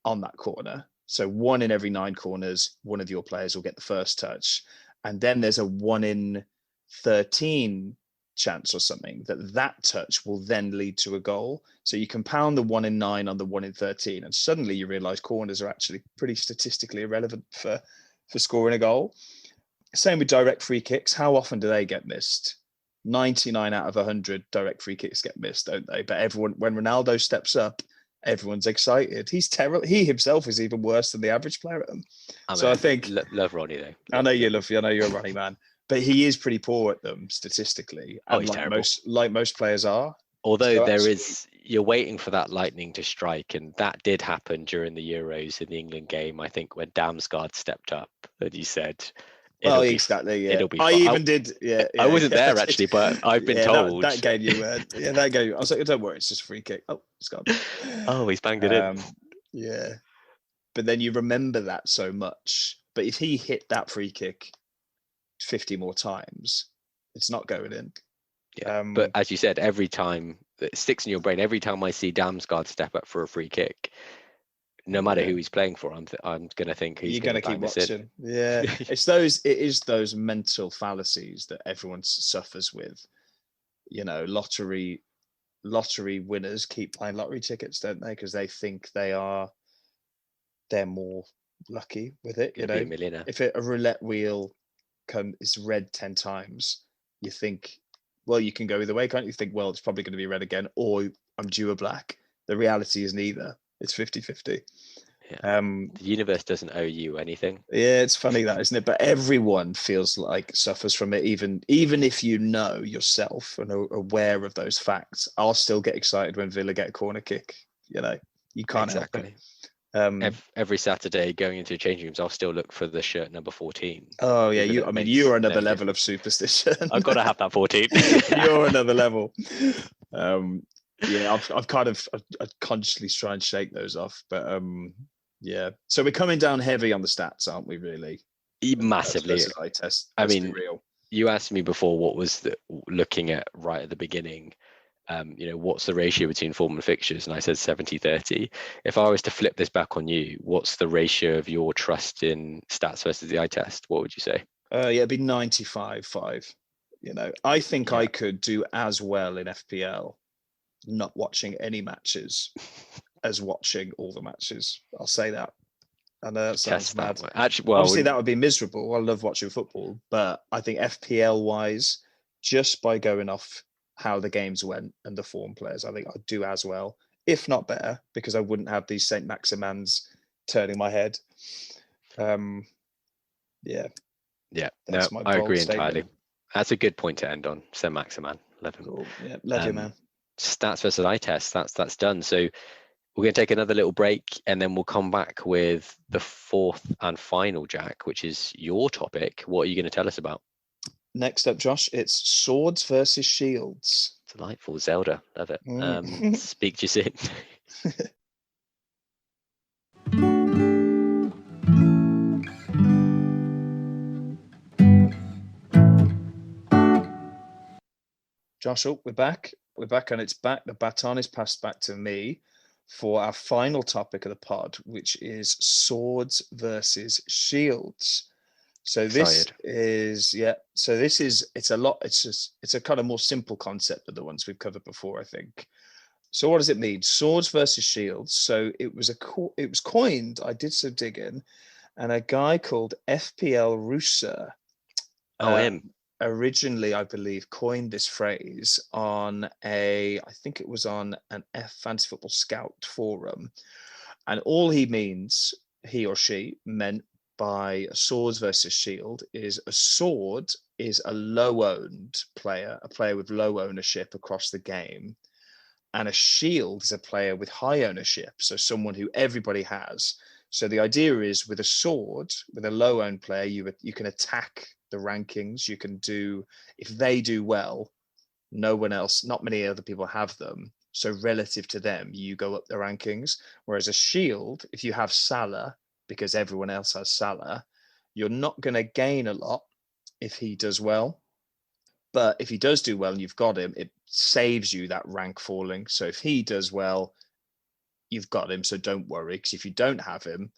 Speaker 2: on that corner. So 1 in every 9 corners, one of your players will get the first touch. And then there's a 1 in 13 chance or something that touch will then lead to a goal. So you compound the 1 in 9 on the 1 in 13, and suddenly you realize corners are actually pretty statistically irrelevant for scoring a goal. Same with direct free kicks. How often do they get missed? 99 out of 100 direct free kicks get missed, don't they? But everyone, when Ronaldo steps up, everyone's excited. He's terrible. He himself is even worse than the average player at them. I think
Speaker 1: love Ronnie though.
Speaker 2: I know you're a Ronnie man, but he is pretty poor at them statistically. And
Speaker 1: he's terrible.
Speaker 2: Most players are.
Speaker 1: Although you're waiting for that lightning to strike, and that did happen during the Euros in the England game. I think when Damsgaard stepped up, and he said,
Speaker 2: exactly. Yeah,
Speaker 1: it'll be
Speaker 2: I
Speaker 1: fun.
Speaker 2: even did. Yeah,
Speaker 1: I wasn't there actually, but I've been told
Speaker 2: that game you were. Yeah, that game. I was like, don't worry, it's just a free kick. Oh, it's gone.
Speaker 1: Oh, he's banged it in.
Speaker 2: Yeah, but then you remember that so much. But if he hit that free kick 50 more times, it's not going in.
Speaker 1: Yeah, but as you said, every time it sticks in your brain. Every time I see Damsgaard step up for a free kick, no matter who he's playing for, I'm going to think he's going to keep watching.
Speaker 2: Yeah, it is those mental fallacies that everyone suffers with. You know, lottery winners keep buying lottery tickets, don't they? Because they think they're more lucky with it. You know, if a roulette wheel is red 10 times, you think well, you can go either way, can't you? Think, well, it's probably going to be red again, or I'm due a black. The reality is neither. It's 50-50.
Speaker 1: Yeah. The universe doesn't owe you anything.
Speaker 2: Yeah, it's funny that, isn't it? But everyone feels like suffers from it, even if you know yourself and are aware of those facts. I'll still get excited when Villa get a corner kick. You know, you can't help it.
Speaker 1: Every Saturday going into changing rooms, I'll still look for the shirt number 14.
Speaker 2: Oh yeah, you're another level of superstition.
Speaker 1: I've got to have that 14.
Speaker 2: You're another level. Yeah, I consciously try and shake those off, but yeah. So we're coming down heavy on the stats, aren't we? Really,
Speaker 1: massively.
Speaker 2: Eye test.
Speaker 1: I mean, you asked me before what was looking at right at the beginning. What's the ratio between form and fixtures? And I said 70-30. If I was to flip this back on you, what's the ratio of your trust in stats versus the eye test? What would you say?
Speaker 2: Yeah, it'd be 95-5. I think I could do as well in FPL not watching any matches as watching all the matches. I'll say that. I know that sounds mad.
Speaker 1: Actually,
Speaker 2: obviously that would be miserable. I love watching football, but I think FPL wise, just by going off how the games went and the form players, I think I'd do as well, if not better, because I wouldn't have these Saint Maximans turning my head. Yeah.
Speaker 1: No, I agree entirely. That's a good point to end on. Saint Maximan, love him.
Speaker 2: Cool. Yeah, love you, man.
Speaker 1: Stats versus eye test. That's done. So we're going to take another little break, and then we'll come back with the fourth and final, Jack, which is your topic. What are you going to tell us about?
Speaker 2: Next up, Josh, it's swords versus shields.
Speaker 1: Delightful. Zelda. Love it. Speak to you soon.
Speaker 2: Josh, we're back. We're back, and it's back. The baton is passed back to me for our final topic of the pod, which is swords versus shields. So this is, it's a kind of more simple concept than the ones we've covered before, I think. So what does it mean? Swords versus shields. So it was coined, I did some digging, and a guy called FPL Rooster.
Speaker 1: him.
Speaker 2: Originally, I believe, coined this phrase on I think it was on an Fantasy Football Scout forum. And all he or she meant by swords versus shield is a sword is a low-owned player, a player with low ownership across the game. And a shield is a player with high ownership, so someone who everybody has. So the idea is with a sword, with a low-owned player, you can attack the rankings. You can if they do well, no one else, not many other people have them. So relative to them, you go up the rankings. Whereas a shield, if you have Salah, because everyone else has Salah, you're not going to gain a lot if he does well. But if he does do well and you've got him, it saves you that rank falling. So if he does well, you've got him. So don't worry, because if you don't have him,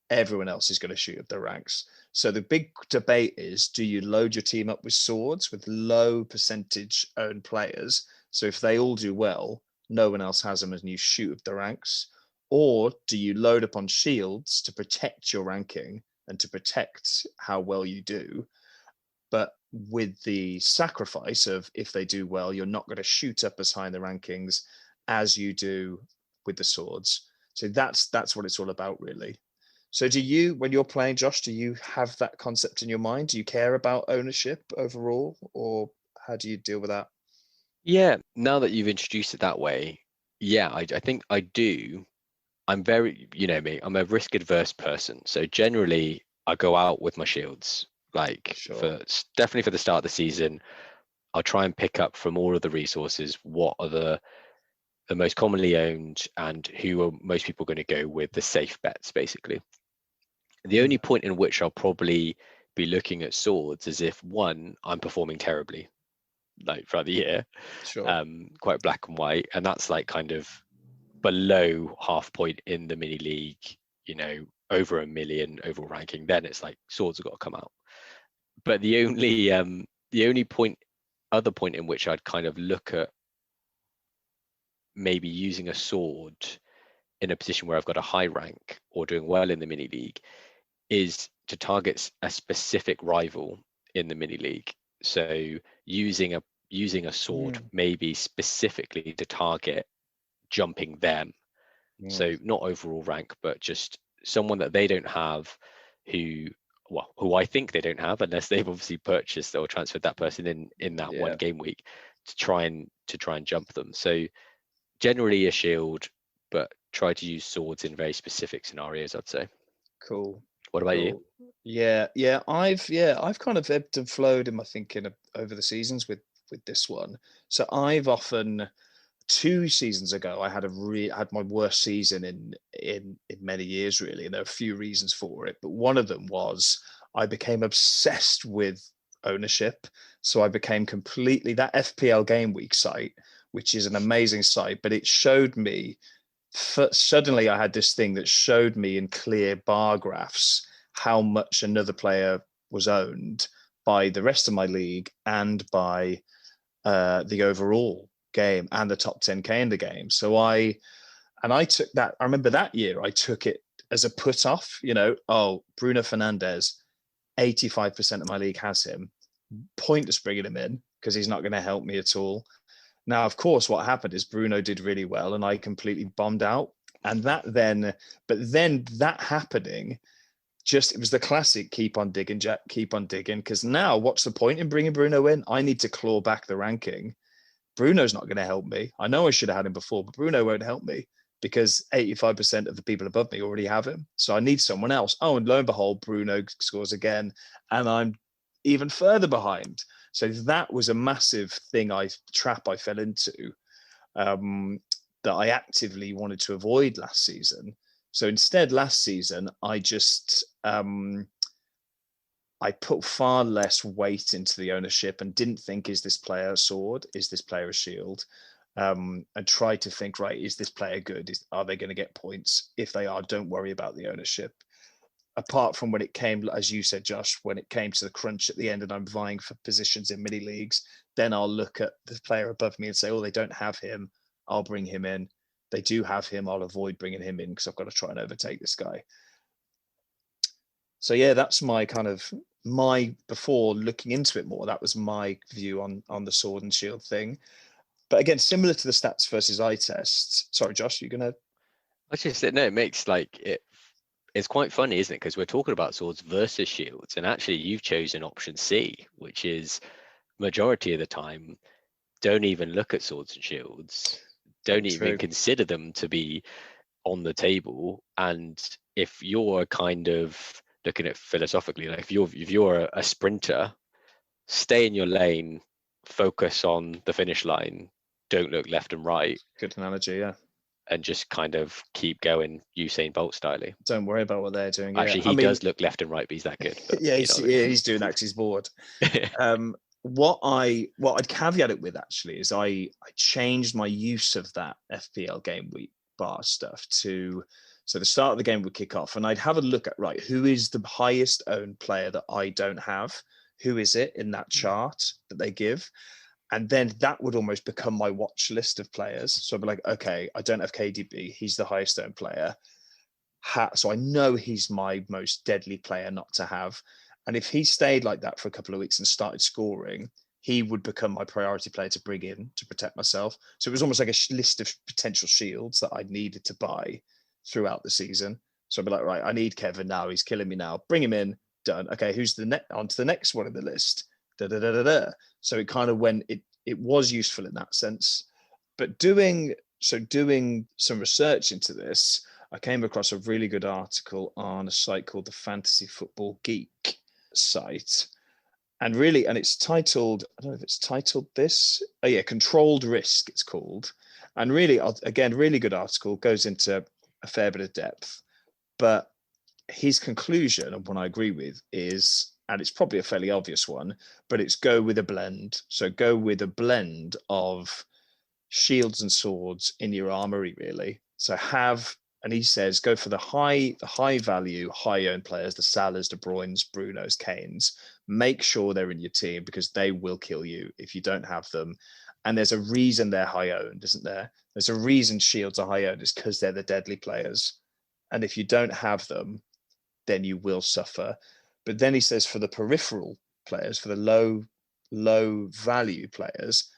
Speaker 2: everyone else is going to shoot up the ranks. So the big debate is, do you load your team up with swords with low percentage owned players? So if they all do well, no one else has them and you shoot up the ranks. Or do you load up on shields to protect your ranking and to protect how well you do? But with the sacrifice of if they do well, you're not going to shoot up as high in the rankings as you do with the swords. So that's what it's all about, really. So when you're playing, Josh, do you have that concept in your mind? Do you care about ownership overall, or how do you deal with that?
Speaker 1: Yeah, now that you've introduced it that way, I think I do. I'm very, me, I'm a risk adverse person. So generally I go out with my shields, definitely for the start of the season. I'll try and pick up from all of the resources what are the most commonly owned and who are most people going to go with the safe bets, basically. The only point in which I'll probably be looking at swords is if, one, I'm performing terribly, throughout the year, quite black and white, and that's kind of below half point in the mini league, over 1 million overall ranking, then it's swords have got to come out. But the only other point in which I'd kind of look at maybe using a sword in a position where I've got a high rank or doing well in the mini league is to target a specific rival in the mini league. So using using a sword maybe specifically to target jumping them. So not overall rank, but just someone that they don't have, who I think they don't have, unless they've obviously purchased or transferred that person in that one game week, to try and jump them. So generally a shield, but try to use swords in very specific scenarios, I'd say.
Speaker 2: Cool.
Speaker 1: What about you?
Speaker 2: Yeah, I've kind of ebbed and flowed in my thinking over the seasons with this one. So I've often, 2 seasons ago, I had had my worst season in many years, really, and there are a few reasons for it. But one of them was I became obsessed with ownership. So I became completely, that FPL Game Week site, which is an amazing site, but it showed me, suddenly I had this thing that showed me in clear bar graphs how much another player was owned by the rest of my league and by the overall game and the top 10k in the game. So I took that. I remember that year I took it as a put off. Oh, Bruno Fernandes, 85% of my league has him. Pointless bringing him in because he's not going to help me at all. Now, of course, what happened is Bruno did really well and I completely bombed out. And that happening, it was the classic keep on digging, Jack, keep on digging. Because now, what's the point in bringing Bruno in? I need to claw back the ranking. Bruno's not going to help me. I know I should have had him before, but Bruno won't help me because 85% of the people above me already have him. So I need someone else. Oh, and lo and behold, Bruno scores again. And I'm even further behind. So that was a massive trap I fell into that I actively wanted to avoid last season. So instead, last season, I just I put far less weight into the ownership and didn't think, is this player a sword? Is this player a shield? And tried to think, right, is this player good? Are they going to get points? If they are, don't worry about the ownership. Apart from when it came, as you said, Josh, when it came to the crunch at the end and I'm vying for positions in mini leagues, then I'll look at the player above me and say, oh, they don't have him. I'll bring him in. They do have him. I'll avoid bringing him in because I've got to try and overtake this guy. So yeah, that's before looking into it more, that was my view on the sword and shield thing. But again, similar to the stats versus eye test. Sorry, Josh, you're gonna.
Speaker 1: I just said no. It makes it's quite funny, isn't it? Because we're talking about swords versus shields, and actually you've chosen option C, which is majority of the time don't even look at swords and shields, don't even consider them to be on the table. And if you're kind of looking at philosophically, like if you're a sprinter, stay in your lane, focus on the finish line, don't look left and right.
Speaker 2: Good analogy, yeah.
Speaker 1: And just kind of keep going Usain Bolt style.
Speaker 2: Don't worry about what they're doing.
Speaker 1: Actually, he does look left and right, but he's that good. But,
Speaker 2: yeah, he's doing that because he's bored. What I'd caveat it with actually is I changed my use of that FPL Game Week bar stuff to, so the start of the game would kick off and I'd have a look at, right, who is the highest owned player that I don't have? Who is it in that chart that they give? And then that would almost become my watch list of players. So I'd be like, okay, I don't have KDB. He's the highest owned player. So I know he's my most deadly player not to have. And if he stayed like that for a couple of weeks and started scoring, he would become my priority player to bring in to protect myself. So it was almost like a list of potential shields that I needed to buy throughout the season. So I'd be like, right, I need Kevin now. He's killing me now. Bring him in. Done. Okay, who's on to the next one in the list? So it kind of went, it was useful in that sense. But doing some research into this, I came across a really good article on a site called the Fantasy Football Geek site. And it's titled, I don't know if it's titled this. Oh yeah, Controlled Risk it's called. And really, again, really good article, goes into a fair bit of depth. But his conclusion, and one I agree with, is, and it's probably a fairly obvious one, but it's go with a blend. So go with a blend of shields and swords in your armory, really. So and he says, go for the high value, high owned players, the Salahs, De Bruynes, Brunos, Kanes. Make sure they're in your team because they will kill you if you don't have them. And there's a reason they're high owned, isn't there? There's a reason shields are high owned, is because they're the deadly players. And if you don't have them, then you will suffer. But then he says for the peripheral players, for the low value players,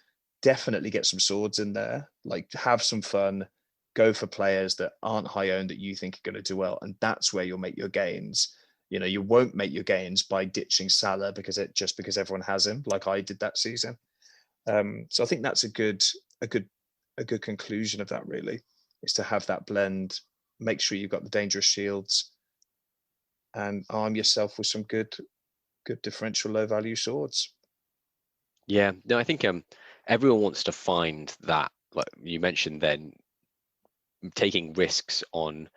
Speaker 2: definitely get some swords in there, like have some fun, go for players that aren't high owned that you think are going to do well. And that's where you'll make your gains. You know, you won't make your gains by ditching Salah because everyone has him, like I did that season. So I think that's a good conclusion of that, really, is to have that blend, make sure you've got the dangerous shields, and arm yourself with some good differential low value swords.
Speaker 1: Yeah, no, I think everyone wants to find that, like you mentioned then, taking risks on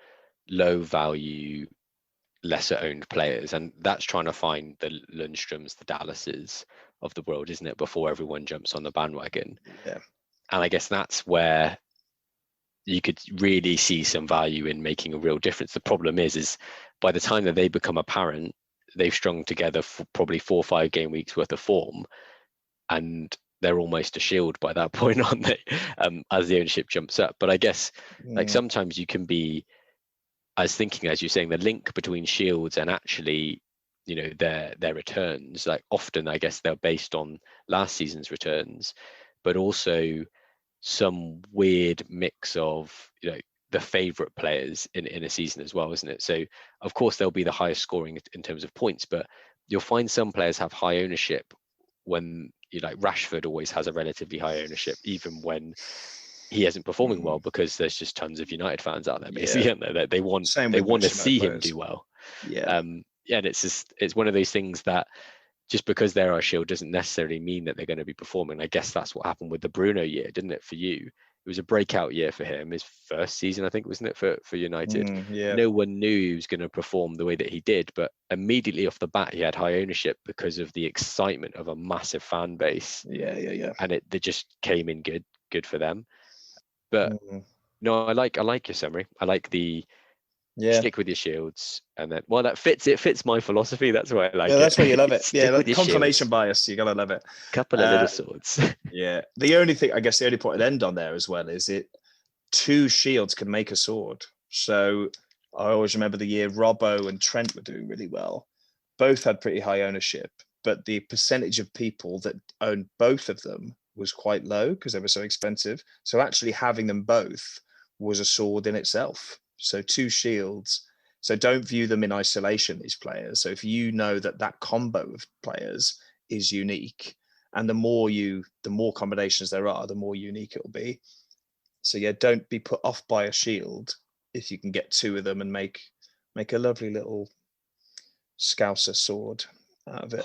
Speaker 1: low value, lesser owned players, and that's trying to find the Lundstroms, the Dallases of the world, isn't it, before everyone jumps on the bandwagon.
Speaker 2: Yeah.
Speaker 1: And I guess that's where you could really see some value in making a real difference. The problem is by the time that they become apparent, they've strung together for probably 4 or 5 game weeks worth of form, and they're almost a shield by that point, aren't they? As the ownership jumps up. But I guess like sometimes you can be, I was thinking, as you're saying, the link between shields and actually, you know, their returns, like often I guess they're based on last season's returns, but also some weird mix of, you know, the favorite players in a season as well, isn't it? So of course they'll be the highest scoring in terms of points, but you'll find some players have high ownership when, you know, like Rashford always has a relatively high ownership even when he isn't performing well, because there's just tons of United fans out there basically, aren't there? They want to see him do well.
Speaker 2: Yeah.
Speaker 1: And it's one of those things that just because they're our shield doesn't necessarily mean that they're going to be performing. I guess that's what happened with the Bruno year, didn't it, for you? It was a breakout year for him, his first season, I think, wasn't it, for United?
Speaker 2: Yeah.
Speaker 1: No one knew he was going to perform the way that he did, but immediately off the bat, he had high ownership because of the excitement of a massive fan base.
Speaker 2: Yeah.
Speaker 1: And they just came in good for them. But no, I like your summary. I like the stick with your shields, and then it fits my philosophy. That's why I like it.
Speaker 2: Yeah, that's why you love it.
Speaker 1: Stick with your
Speaker 2: confirmation
Speaker 1: shields.
Speaker 2: Bias, you gotta love it.
Speaker 1: Couple of little swords.
Speaker 2: Yeah. The only point I'd end on there as well is 2 shields can make a sword. So I always remember the year Robbo and Trent were doing really well. Both had pretty high ownership, but the percentage of people that owned both of them was quite low because they were so expensive. So actually having them both was a sword in itself. So 2 shields. So don't view them in isolation, these players. So if you know that combo of players is unique, and the more combinations there are, the more unique it'll be. So yeah, don't be put off by a shield if you can get 2 of them and make a lovely little Scouser sword out of it.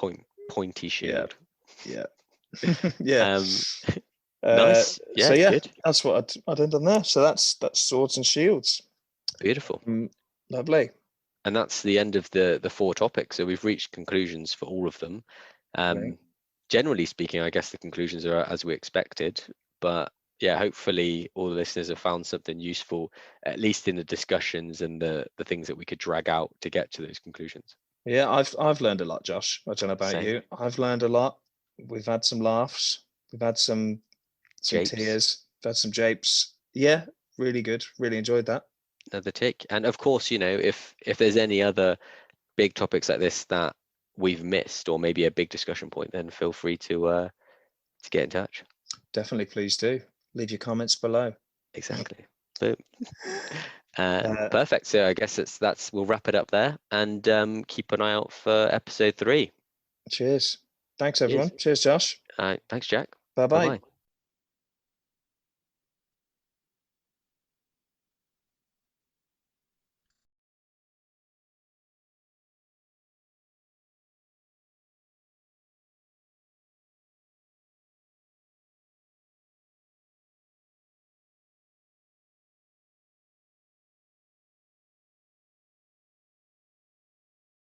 Speaker 1: Pointy shield.
Speaker 2: Yeah. Yeah.
Speaker 1: Nice. Yeah.
Speaker 2: So yeah,
Speaker 1: good.
Speaker 2: that's what I'd end on there. So that's swords and shields.
Speaker 1: Beautiful.
Speaker 2: Lovely.
Speaker 1: And that's the end of the 4 topics. So we've reached conclusions for all of them.
Speaker 2: Right.
Speaker 1: Generally speaking, I guess the conclusions are as we expected, but yeah, hopefully all the listeners have found something useful, at least in the discussions and the things that we could drag out to get to those conclusions.
Speaker 2: Yeah, I've learned a lot, Josh. I don't know about
Speaker 1: Same.
Speaker 2: you. I've learned a lot. We've had some laughs. We've had some
Speaker 1: Japes.
Speaker 2: tears. We've had some japes. Yeah, really good. Really enjoyed that.
Speaker 1: Another tick. And of course, you know, if there's any other big topics like this that we've missed, or maybe a big discussion point, then feel free to get in touch.
Speaker 2: Definitely, please do. Leave your comments below.
Speaker 1: Exactly. So, perfect. So I guess we'll wrap it up there, and keep an eye out for episode 3.
Speaker 2: Cheers. Thanks, everyone. Cheers, Josh.
Speaker 1: Thanks, Jack.
Speaker 2: Bye-bye.
Speaker 1: Bye-bye.